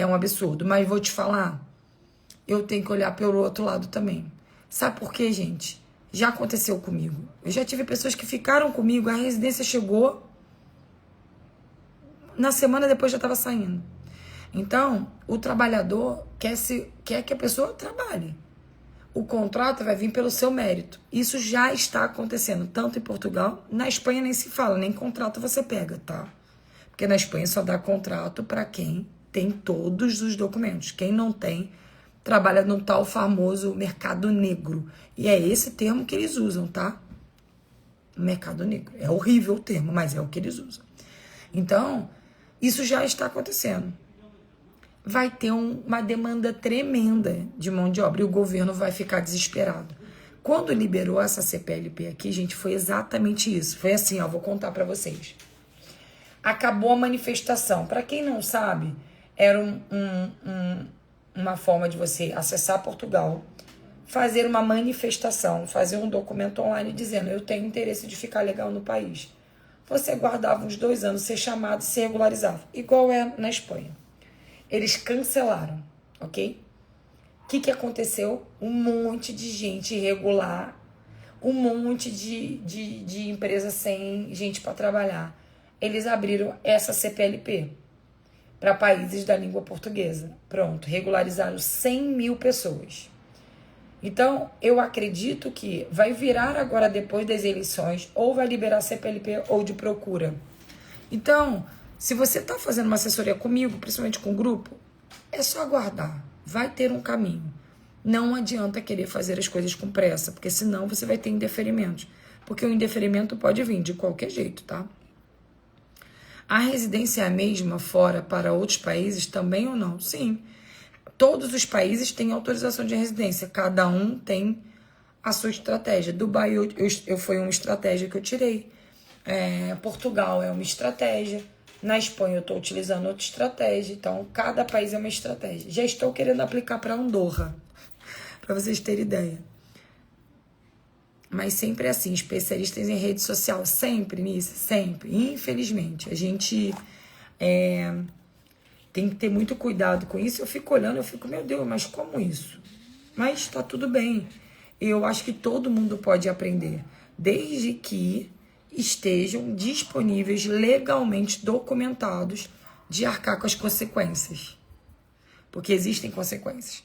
um absurdo. Mas vou te falar, eu tenho que olhar pelo outro lado também. Sabe por quê, gente? Já aconteceu comigo. Eu já tive pessoas que ficaram comigo, a residência chegou, na semana depois já estava saindo. Então, o trabalhador quer que a pessoa trabalhe. O contrato vai vir pelo seu mérito. Isso já está acontecendo, tanto em Portugal, na Espanha nem se fala, nem contrato você pega, tá? Porque na Espanha só dá contrato para quem tem todos os documentos. Quem não tem, trabalha no tal famoso mercado negro. E é esse termo que eles usam, tá? Mercado negro. É horrível o termo, mas é o que eles usam. Então, isso já está acontecendo. Vai ter uma demanda tremenda de mão de obra e o governo vai ficar desesperado. Quando liberou essa CPLP aqui, gente, foi exatamente isso. Foi assim, ó, vou contar para vocês. Acabou a manifestação. Para quem não sabe, era uma forma de você acessar Portugal, fazer uma manifestação, fazer um documento online dizendo eu tenho interesse de ficar legal no país. Você guardava uns 2 anos, ser chamado, se regularizava. Igual é na Espanha. Eles cancelaram, ok? O que aconteceu? Um monte de gente irregular, um monte de empresa sem gente para trabalhar. Eles abriram essa CPLP para países da língua portuguesa. Pronto, regularizaram 100 mil pessoas. Então, eu acredito que vai virar agora depois das eleições, ou vai liberar CPLP ou de procura. Então, se você está fazendo uma assessoria comigo, principalmente com o grupo, é só aguardar. Vai ter um caminho. Não adianta querer fazer as coisas com pressa, porque senão você vai ter indeferimentos. Porque o indeferimento pode vir de qualquer jeito, tá? A residência é a mesma fora para outros países também ou não? Sim. Todos os países têm autorização de residência. Cada um tem a sua estratégia. Dubai foi uma estratégia que eu tirei. Portugal é uma estratégia. Na Espanha eu estou utilizando outra estratégia. Então, cada país é uma estratégia. Já estou querendo aplicar para Andorra, para vocês terem ideia. Mas sempre assim, especialistas em rede social, sempre nisso, sempre. Infelizmente, a gente tem que ter muito cuidado com isso. Eu fico olhando, eu fico, meu Deus, mas como isso? Mas tá tudo bem. Eu acho que todo mundo pode aprender, desde que estejam disponíveis, legalmente documentados, de arcar com as consequências. Porque existem consequências.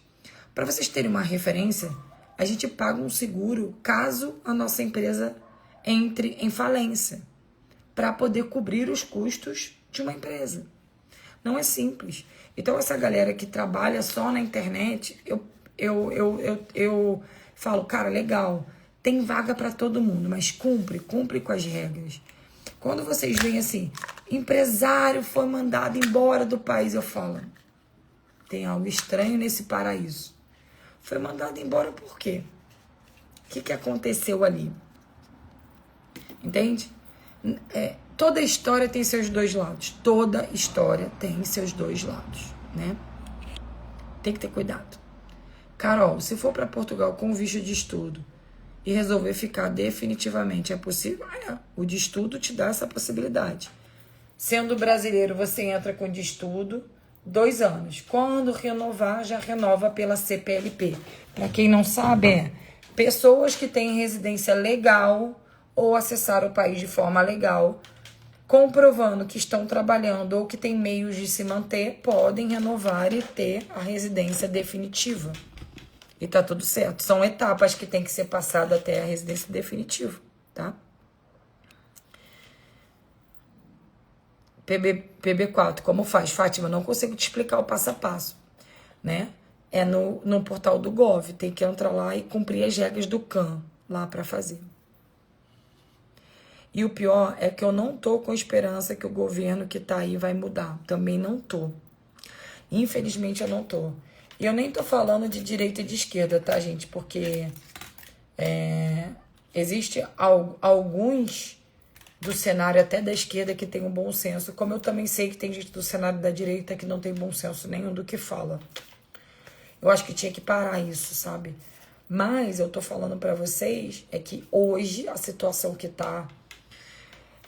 Para vocês terem uma referência, a gente paga um seguro caso a nossa empresa entre em falência, para poder cobrir os custos de uma empresa. Não é simples. Então, essa galera que trabalha só na internet, eu falo, cara, legal, tem vaga para todo mundo, mas cumpre com as regras. Quando vocês veem assim, empresário foi mandado embora do país, eu falo, tem algo estranho nesse paraíso. Foi mandado embora por quê? O que aconteceu ali? Entende? Toda história tem seus dois lados. Toda história tem seus dois lados, né? Tem que ter cuidado. Carol, se for para Portugal com visto de estudo e resolver ficar definitivamente, é possível? O de estudo te dá essa possibilidade. Sendo brasileiro, você entra com de estudo 2 anos. Quando renovar, já renova pela CPLP. Para quem não sabe, pessoas que têm residência legal ou acessaram o país de forma legal, comprovando que estão trabalhando ou que têm meios de se manter, podem renovar e ter a residência definitiva. E tá tudo certo. São etapas que tem que ser passada até a residência definitiva, tá? PB4, como faz? Fátima, não consigo te explicar o passo a passo, né? É no portal do Gov, tem que entrar lá e cumprir as regras do CAN lá para fazer. E o pior é que eu não tô com esperança que o governo que tá aí vai mudar. Também não tô. Infelizmente eu não tô. E eu nem tô falando de direita e de esquerda, tá, gente? Porque existe alguns do cenário até da esquerda que tem um bom senso, como eu também sei que tem gente do cenário da direita que não tem bom senso nenhum do que fala. Eu acho que tinha que parar isso, sabe? Mas eu tô falando pra vocês é que hoje a situação que tá...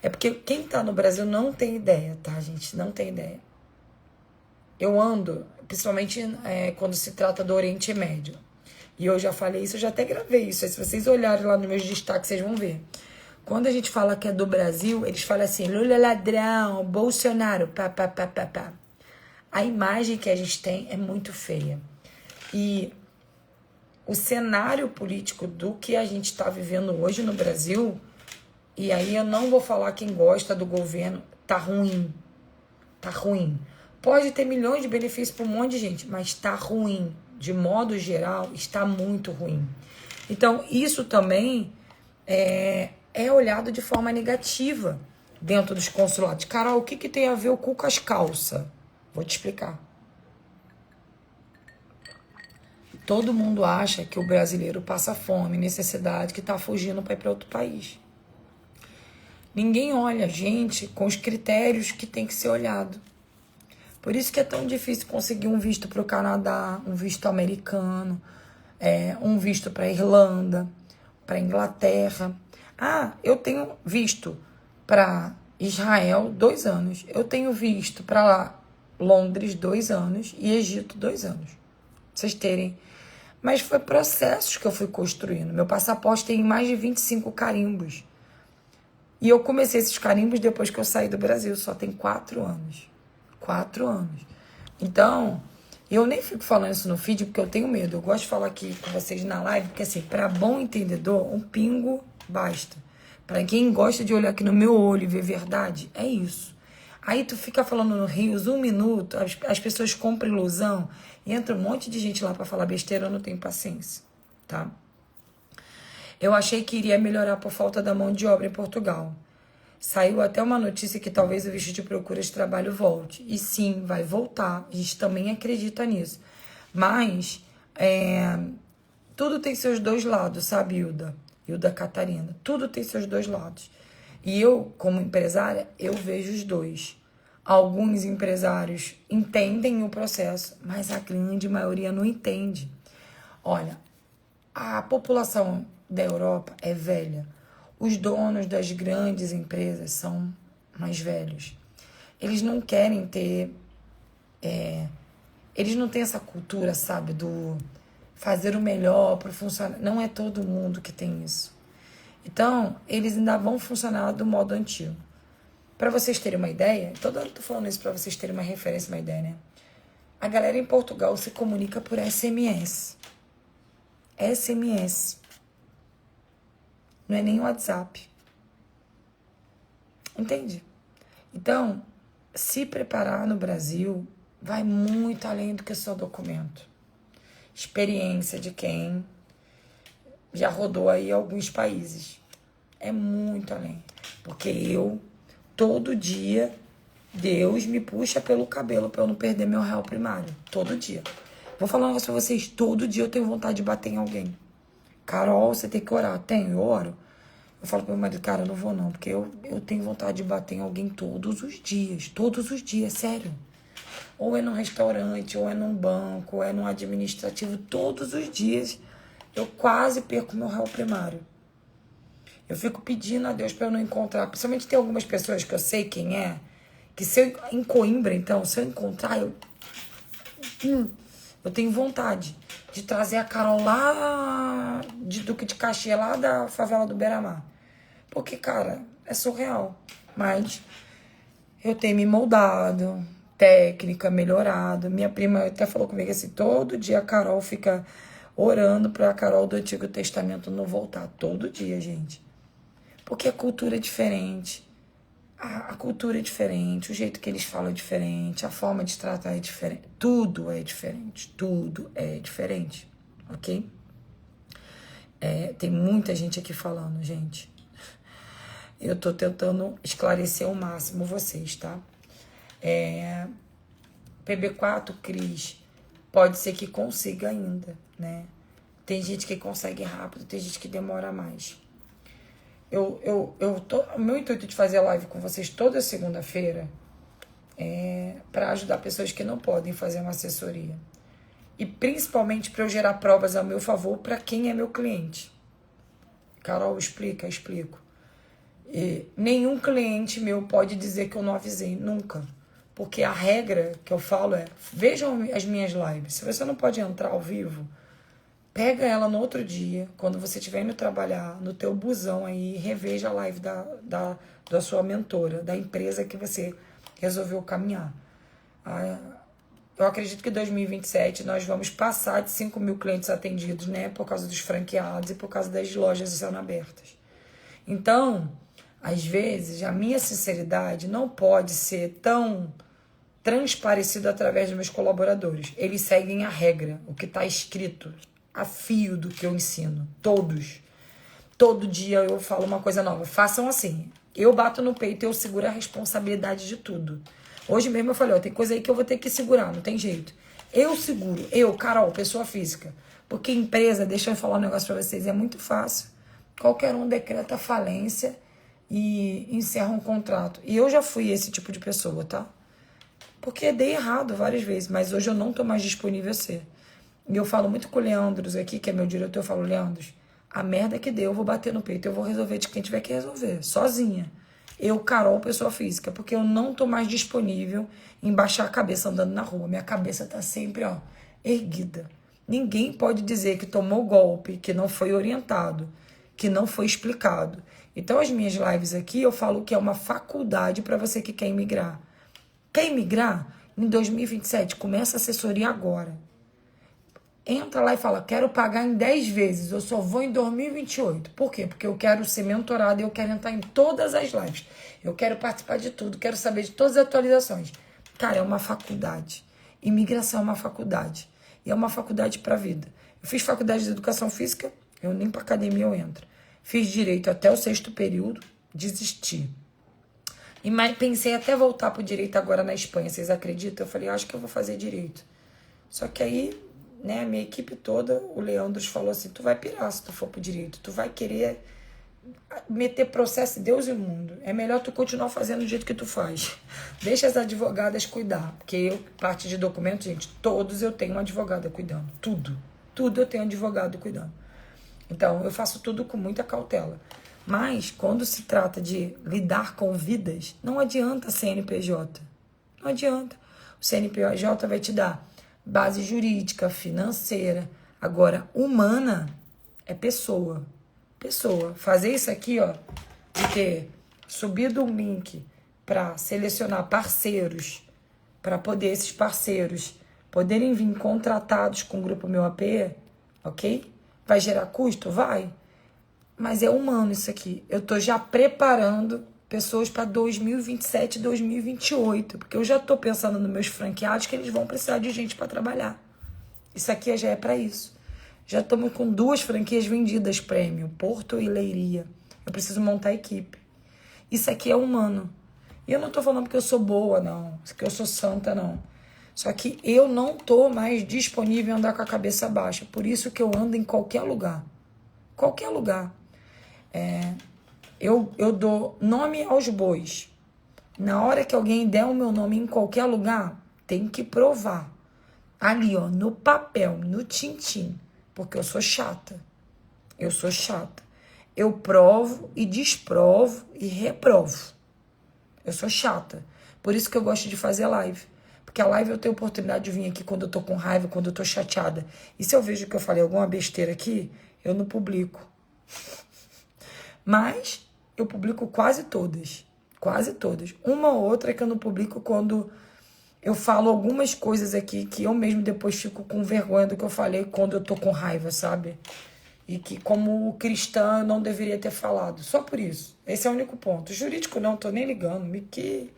É porque quem tá no Brasil não tem ideia, tá, gente? Não tem ideia. Eu ando, principalmente quando se trata do Oriente Médio. E eu já falei isso, eu já até gravei isso. Aí, se vocês olharem lá nos meus destaques, vocês vão ver. Quando a gente fala que é do Brasil, eles falam assim, Lula é ladrão, Bolsonaro, pá. A imagem que a gente tem é muito feia. E o cenário político do que a gente está vivendo hoje no Brasil, e aí eu não vou falar quem gosta do governo, tá ruim. Tá ruim. Pode ter milhões de benefícios para um monte de gente, mas tá ruim. De modo geral, está muito ruim. Então, isso também é olhado de forma negativa dentro dos consulados. Carol, o que tem a ver o cu com as calças? Vou te explicar. Todo mundo acha que o brasileiro passa fome, necessidade, que está fugindo para ir para outro país. Ninguém olha a gente com os critérios que tem que ser olhado. Por isso que é tão difícil conseguir um visto para o Canadá, um visto americano, um visto para a Irlanda, para a Inglaterra. Eu tenho visto para Israel 2 anos. Eu tenho visto para Londres 2 anos e Egito 2 anos. Pra vocês terem. Mas foi processos que eu fui construindo. Meu passaporte tem mais de 25 carimbos. E eu comecei esses carimbos depois que eu saí do Brasil. Só tem 4 anos. 4 anos. Então, Eu nem fico falando isso no feed porque eu tenho medo. Eu gosto de falar aqui com vocês na live, porque assim, para bom entendedor, um pingo basta. Para quem gosta de olhar aqui no meu olho e ver verdade, é isso. Aí tu fica falando no Rios 1 minuto, as pessoas compram ilusão e entra um monte de gente lá para falar besteira, eu não tenho paciência, tá? Eu achei que iria melhorar por falta da mão de obra em Portugal. Saiu até uma notícia que talvez o visto de procura de trabalho volte. E sim, vai voltar. A gente também acredita nisso. Mas tudo tem seus dois lados, sabe, Hilda? Hilda Catarina. Tudo tem seus dois lados. E eu, como empresária, eu vejo os dois. Alguns empresários entendem o processo, mas a grande maioria não entende. Olha, a população da Europa é velha. Os donos das grandes empresas são mais velhos. Eles não querem ter... eles não têm essa cultura, sabe, do fazer o melhor para funcionar. Não é todo mundo que tem isso. Então, eles ainda vão funcionar do modo antigo. Para vocês terem uma ideia, toda hora eu tô falando isso para vocês terem uma referência, uma ideia, né? A galera em Portugal se comunica por SMS. SMS. Não é nem WhatsApp. Entende? Então, se preparar no Brasil vai muito além do que só documento. Experiência de quem já rodou aí alguns países. É muito além. Porque eu, todo dia, Deus me puxa pelo cabelo para eu não perder meu réu primário. Todo dia. Vou falar um negócio pra vocês. Todo dia eu tenho vontade de bater em alguém. Carol, você tem que orar. Tenho, eu oro. Eu falo pro meu marido, cara, eu não vou não. Porque eu tenho vontade de bater em alguém todos os dias. Todos os dias, sério. Ou é num restaurante, ou é num banco, ou é num administrativo. Todos os dias eu quase perco meu réu primário. Eu fico pedindo a Deus para eu não encontrar. Principalmente tem algumas pessoas que eu sei quem é. Que se eu, em Coimbra, então, se eu encontrar, eu tenho vontade de trazer a Carol lá de Duque de Caxias, lá da favela do Beira-Mar. Porque, cara, é surreal. Mas eu tenho me moldado, técnica, melhorado. Minha prima até falou comigo assim, todo dia a Carol fica orando para a Carol do Antigo Testamento não voltar. Todo dia, gente. Porque a cultura é diferente. A cultura é diferente, o jeito que eles falam é diferente, a forma de tratar é diferente. Tudo é diferente, tudo é diferente, ok? Tem muita gente aqui falando, gente. Eu tô tentando esclarecer ao máximo vocês, tá? PB4, Cris, pode ser que consiga ainda, né? Tem gente que consegue rápido, tem gente que demora mais. O meu intuito de fazer live com vocês toda segunda-feira é para ajudar pessoas que não podem fazer uma assessoria. E principalmente para eu gerar provas a meu favor para quem é meu cliente. Carol, explico. E nenhum cliente meu pode dizer que eu não avisei, nunca. Porque a regra que eu falo é, vejam as minhas lives. Se você não pode entrar ao vivo, pega ela no outro dia, quando você estiver indo trabalhar, no teu busão aí, reveja a live da sua mentora, da empresa que você resolveu caminhar. Eu acredito que em 2027 nós vamos passar de 5 mil clientes atendidos, né? Por causa dos franqueados e por causa das lojas sendo abertas. Então, às vezes, a minha sinceridade não pode ser tão transparecida através dos meus colaboradores. Eles seguem a regra, o que está escrito, a fio do que eu ensino, todos. Todo dia eu falo uma coisa nova. Façam assim. Eu bato no peito e eu seguro a responsabilidade de tudo. Hoje mesmo eu falei, ó, tem coisa aí que eu vou ter que segurar, não tem jeito. Eu seguro, Carol, pessoa física. Porque empresa, deixa eu falar um negócio pra vocês, é muito fácil. Qualquer um decreta falência e encerra um contrato. E eu já fui esse tipo de pessoa, tá? Porque dei errado várias vezes, mas hoje eu não tô mais disponível a ser. E eu falo muito com o Leandros aqui, que é meu diretor, eu falo, Leandros, a merda que deu, eu vou bater no peito, eu vou resolver de quem tiver que resolver, sozinha. Eu, Carol, pessoa física, porque eu não tô mais disponível em baixar a cabeça andando na rua. Minha cabeça tá sempre, ó, erguida. Ninguém pode dizer que tomou golpe, que não foi orientado, que não foi explicado. Então, as minhas lives aqui, eu falo que é uma faculdade para você que quer imigrar. Quer imigrar? em 2027, começa a assessoria agora. Entra lá e fala, quero pagar em 10 vezes, eu só vou em 2028. Por quê? Porque eu quero ser mentorada e eu quero entrar em todas as lives. Eu quero participar de tudo, quero saber de todas as atualizações. Cara, é uma faculdade. Imigração é uma faculdade. E é uma faculdade para a vida. Eu fiz faculdade de educação física, eu nem para academia eu entro. Fiz direito até o 6º período, desisti. E pensei até voltar pro direito agora na Espanha, vocês acreditam? Eu falei, acho que eu vou fazer direito. Só que aí, né, minha equipe toda, o Leandros falou assim, tu vai pirar se tu for pro direito, tu vai querer meter processo em Deus e o mundo. É melhor tu continuar fazendo do jeito que tu faz. Deixa as advogadas cuidar, porque eu, parte de documentos, gente, todos eu tenho uma advogada cuidando, tudo eu tenho advogado cuidando. Então, eu faço tudo com muita cautela. Mas, quando se trata de lidar com vidas, não adianta CNPJ. Não adianta. O CNPJ vai te dar base jurídica, financeira. Agora, humana é pessoa. Pessoa. Fazer isso aqui, ó, de ter subido um link para selecionar parceiros, para poder esses parceiros poderem vir contratados com o Grupo Meu AP, ok? Vai gerar custo? Vai. Mas é humano isso aqui. Eu tô já preparando pessoas para 2027, 2028, porque eu já tô pensando nos meus franqueados que eles vão precisar de gente para trabalhar. Isso aqui já é para isso. Já estamos com 2 franquias vendidas prêmio, Porto e Leiria. Eu preciso montar a equipe. Isso aqui é humano. E eu não tô falando porque eu sou boa, não. Que eu sou santa, não. Só que eu não tô mais disponível a andar com a cabeça baixa. Por isso que eu ando em qualquer lugar. Qualquer lugar. Eu dou nome aos bois. Na hora que alguém der o meu nome em qualquer lugar, tem que provar. Ali, ó, no papel, no tintim. Porque eu sou chata. Eu sou chata. Eu provo e desprovo e reprovo. Eu sou chata. Por isso que eu gosto de fazer live. Porque a live eu tenho oportunidade de vir aqui quando eu tô com raiva, quando eu tô chateada. E se eu vejo que eu falei alguma besteira aqui, eu não publico. Mas eu publico quase todas. Quase todas. Uma ou outra que eu não publico quando eu falo algumas coisas aqui que eu mesmo depois fico com vergonha do que eu falei quando eu tô com raiva, sabe? E que como cristã eu não deveria ter falado. Só por isso. Esse é o único ponto. Jurídico não, tô nem ligando. Que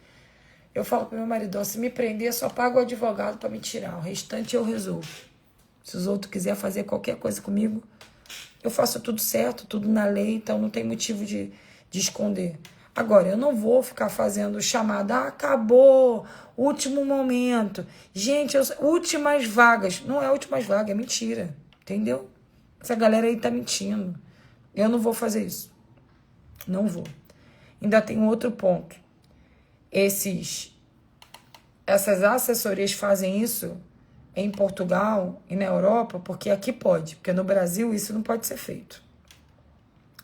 eu falo pro meu marido, se me prender, só pago o advogado para me tirar. O restante eu resolvo. Se os outros quiserem fazer qualquer coisa comigo, eu faço tudo certo, tudo na lei, então não tem motivo de esconder. Agora, eu não vou ficar fazendo chamada, acabou, último momento. Gente, últimas vagas. Não é últimas vagas, é mentira, entendeu? Essa galera aí tá mentindo. Eu não vou fazer isso. Não vou. Ainda tem um outro ponto. Essas assessorias fazem isso em Portugal e na Europa, porque aqui pode, porque no Brasil isso não pode ser feito.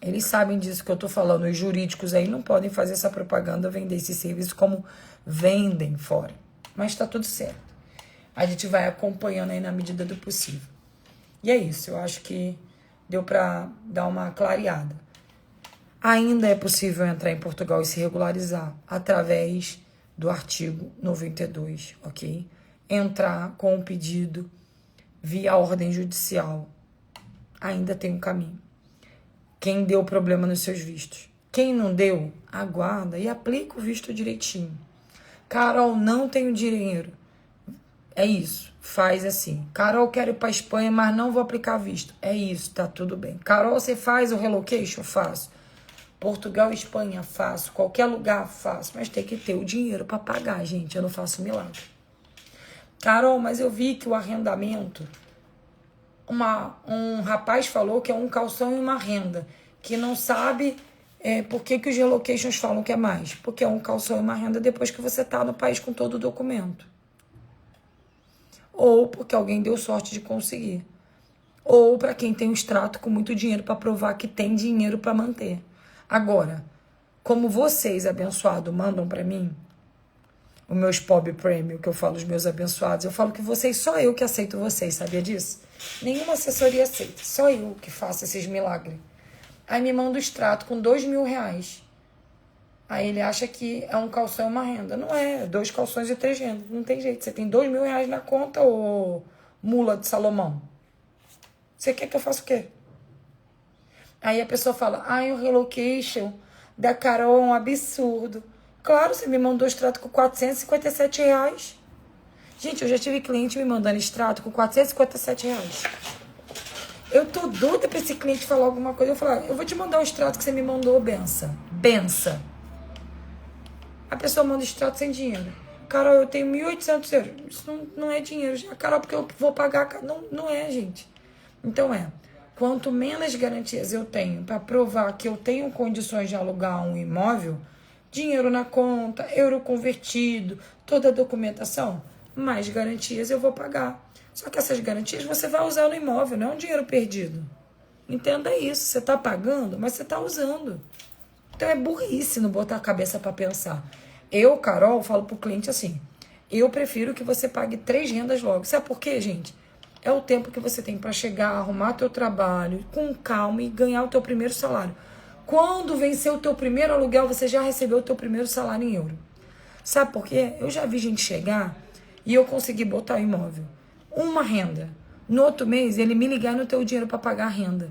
Eles sabem disso que eu tô falando, os jurídicos aí não podem fazer essa propaganda, vender esse serviço como vendem fora. Mas tá tudo certo. A gente vai acompanhando aí na medida do possível. E é isso, eu acho que deu para dar uma clareada. Ainda é possível entrar em Portugal e se regularizar através do artigo 92, ok? Entrar com um pedido via ordem judicial. Ainda tem um caminho. Quem deu problema nos seus vistos. Quem não deu, aguarda e aplica o visto direitinho. Carol, não tenho dinheiro. É isso, faz assim. Carol, quero ir para a Espanha, mas não vou aplicar visto. É isso, tá tudo bem. Carol, você faz o relocation? Faço. Portugal e Espanha, faço. Qualquer lugar, faço. Mas tem que ter o dinheiro para pagar, gente. Eu não faço milagre. Carol, mas eu vi que o arrendamento... Um rapaz falou que é um calção e uma renda. Que não sabe por que os relocations falam que é mais. Porque é um calção e uma renda depois que você tá no país com todo o documento. Ou porque alguém deu sorte de conseguir. Ou para quem tem um extrato com muito dinheiro para provar que tem dinheiro para manter. Agora, como vocês, abençoados, mandam para mim, o meu SPOB Premium, que eu falo os meus abençoados, eu falo que vocês, só eu que aceito vocês, sabia disso? Nenhuma assessoria aceita, só eu que faço esses milagres. Aí me manda o extrato com R$2.000. Aí ele acha que é um calção e uma renda. Não é 2 calções e 3 rendas. Não tem jeito. Você tem R$2.000 na conta, ô mula de Salomão. Você quer que eu faça o quê? Aí a pessoa fala, o relocation da Carol é um absurdo. Claro, você me mandou extrato com R$457. Gente, eu já tive cliente me mandando extrato com R$457. Eu tô doida pra esse cliente falar alguma coisa. Eu falar, eu vou te mandar o extrato que você me mandou, benção. Benção. A pessoa manda extrato sem dinheiro. Carol, eu tenho €1.800. Isso não é dinheiro. Carol, porque eu vou pagar. Não é, gente. Então quanto menos garantias eu tenho para provar que eu tenho condições de alugar um imóvel, dinheiro na conta, euro convertido, toda a documentação, mais garantias eu vou pagar. Só que essas garantias você vai usar no imóvel, não é um dinheiro perdido. Entenda isso, você está pagando, mas você está usando. Então é burrice não botar a cabeça para pensar. Eu, Carol, falo pro cliente assim, eu prefiro que você pague 3 rendas logo. Sabe por quê, gente? É o tempo que você tem para chegar, arrumar teu trabalho com calma e ganhar o teu primeiro salário. Quando vencer o teu primeiro aluguel, você já recebeu o teu primeiro salário em euro. Sabe por quê? Eu já vi gente chegar e eu consegui botar o imóvel. Uma renda. No outro mês, ele me ligar e não ter o dinheiro para pagar a renda.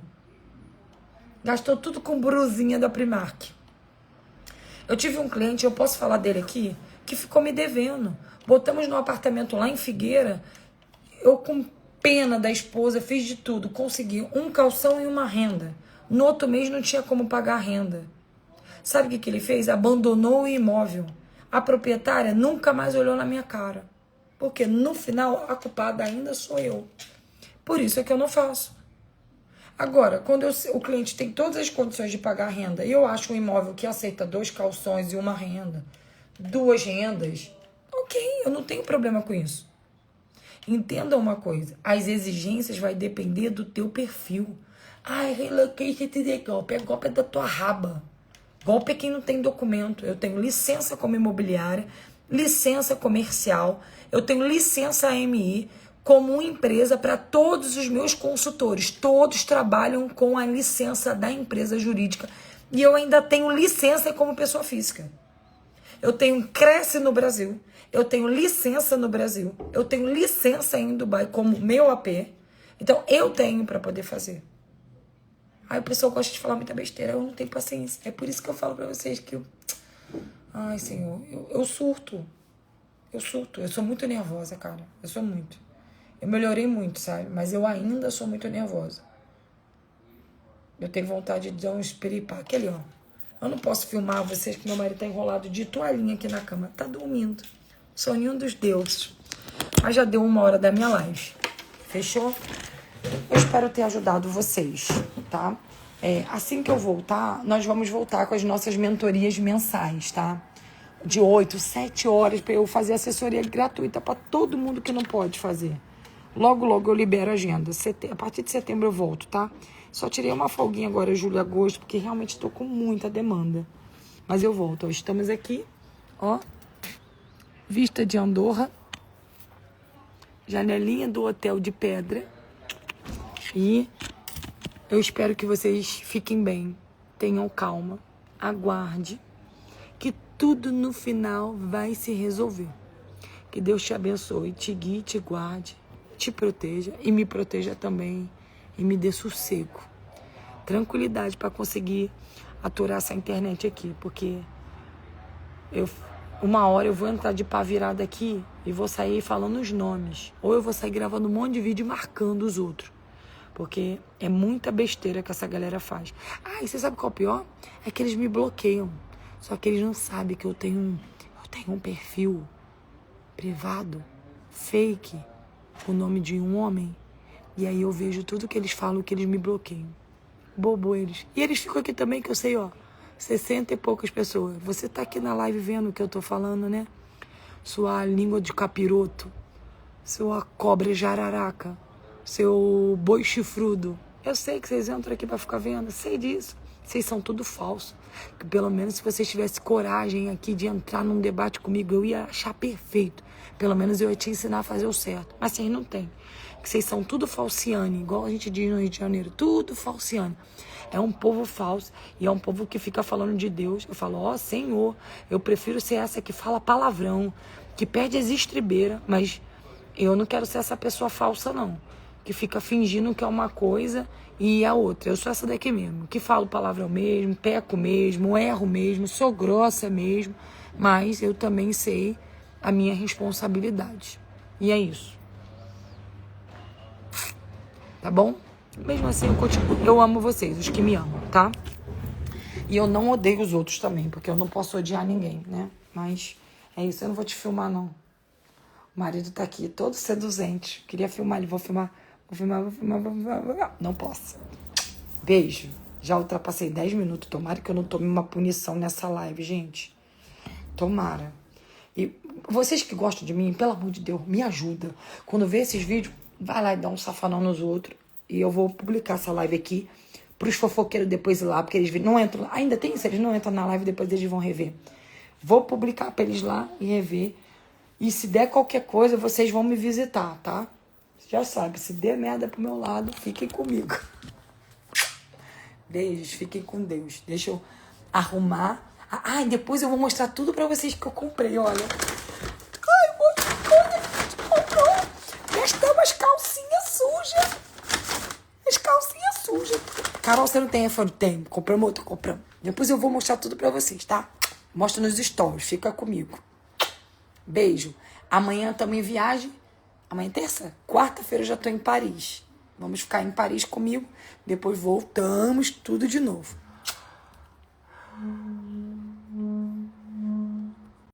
Gastou tudo com brusinha da Primark. Eu tive um cliente, eu posso falar dele aqui, que ficou me devendo. Botamos no apartamento lá em Figueira, eu com pena da esposa, fiz de tudo, consegui um calção e uma renda. No outro mês não tinha como pagar a renda. Sabe o que ele fez? Abandonou o imóvel. A proprietária nunca mais olhou na minha cara. Porque no final a culpada ainda sou eu. Por isso é que eu não faço. Agora, quando o cliente tem todas as condições de pagar a renda e eu acho um imóvel que aceita 2 calções e uma renda, 2 rendas, ok, eu não tenho problema com isso. Entenda uma coisa, as exigências vai depender do teu perfil. Relocation de golpe. É golpe da tua raba. Golpe é quem não tem documento. Eu tenho licença como imobiliária, licença comercial, eu tenho licença AMI como empresa para todos os meus consultores. Todos trabalham com a licença da empresa jurídica. E eu ainda tenho licença como pessoa física. Eu tenho Cresce no Brasil. Eu tenho licença no Brasil. Eu tenho licença em Dubai como meu AP. Então, eu tenho para poder fazer. Aí o pessoal gosta de falar muita besteira. Eu não tenho paciência. É por isso que eu falo para vocês que ai, Senhor, eu surto. Eu surto. Eu sou muito nervosa, cara. Eu sou muito. Eu melhorei muito, sabe? Mas eu ainda sou muito nervosa. Eu tenho vontade de dar um espiripaque ali, ó. Eu não posso filmar vocês que meu marido tá enrolado de toalhinha aqui na cama. Tá dormindo. Soninho dos deuses. Mas já deu 1 hora da minha live. Fechou? Eu espero ter ajudado vocês, tá? Assim que eu voltar, nós vamos voltar com as nossas mentorias mensais, tá? De 8, 7 horas para eu fazer assessoria gratuita para todo mundo que não pode fazer. Logo, logo eu libero a agenda. A partir de setembro eu volto, tá? Só tirei uma folguinha agora, julho e agosto, porque realmente estou com muita demanda. Mas eu volto. Estamos aqui, ó. Vista de Andorra. Janelinha do hotel de pedra. E eu espero que vocês fiquem bem. Tenham calma. Aguarde. Que tudo no final vai se resolver. Que Deus te abençoe, te guie, te guarde, te proteja e me proteja também. E me dê sossego, tranquilidade para conseguir aturar essa internet aqui, porque uma hora eu vou entrar de pá virada aqui e vou sair falando os nomes, ou eu vou sair gravando um monte de vídeo marcando os outros, porque é muita besteira que essa galera faz. E você sabe qual é o pior? É que eles me bloqueiam, só que eles não sabem que eu tenho um perfil privado, fake, com o nome de um homem. E aí eu vejo tudo que eles falam, que eles me bloqueiam. Bobo eles. E eles ficam aqui também, que eu sei, ó, 60 e poucas pessoas. Você tá aqui na live vendo o que eu tô falando, né? Sua língua de capiroto, sua cobra jararaca, seu boi chifrudo. Eu sei que vocês entram aqui pra ficar vendo, sei disso. Vocês são tudo falso. Que pelo menos se vocês tivessem coragem aqui de entrar num debate comigo, eu ia achar perfeito. Pelo menos eu ia te ensinar a fazer o certo. Mas vocês não tem. Que vocês são tudo falciane, igual a gente diz no Rio de Janeiro. Tudo falciane. É um povo falso e é um povo que fica falando de Deus. Eu falo, ó Senhor, eu prefiro ser essa que fala palavrão, que perde as estribeiras, mas eu não quero ser essa pessoa falsa, não. Que fica fingindo que é uma coisa e é outra. Eu sou essa daqui mesmo, que falo palavrão mesmo, peco mesmo, erro mesmo, sou grossa mesmo, mas eu também sei a minha responsabilidade. E é isso. Tá bom? Mesmo assim, eu continuo. Eu amo vocês, os que me amam, tá? E eu não odeio os outros também, porque eu não posso odiar ninguém, né? Mas é isso, eu não vou te filmar, não. O marido tá aqui, todo seduzente. Queria filmar ele, vou filmar. Não posso. Beijo. Já ultrapassei 10 minutos. Tomara que eu não tome uma punição nessa live, gente. Tomara. E vocês que gostam de mim, pelo amor de Deus, me ajuda. Quando vê esses vídeos, vai lá e dá um safanão nos outros. E eu vou publicar essa live aqui pros fofoqueiros depois ir lá, porque eles não entram. Ainda tem isso, eles não entram na live, depois eles vão rever. Vou publicar pra eles lá e rever. E se der qualquer coisa, vocês vão me visitar, tá? Já sabe, se der merda pro meu lado, fiquem comigo. Beijos, fiquem com Deus. Deixa eu arrumar. E depois eu vou mostrar tudo pra vocês que eu comprei, olha. Ai, muita coisa que a gente comprou. Gastamos as calcinhas sujas. As calcinhas sujas. Carol, você não tem iPhone? Tem. Compramos outro, compramos. Depois eu vou mostrar tudo pra vocês, tá? Mostra nos stories, fica comigo. Beijo. Amanhã também viagem. Amanhã é terça? Quarta-feira eu já tô em Paris. Vamos ficar em Paris comigo. Depois voltamos tudo de novo.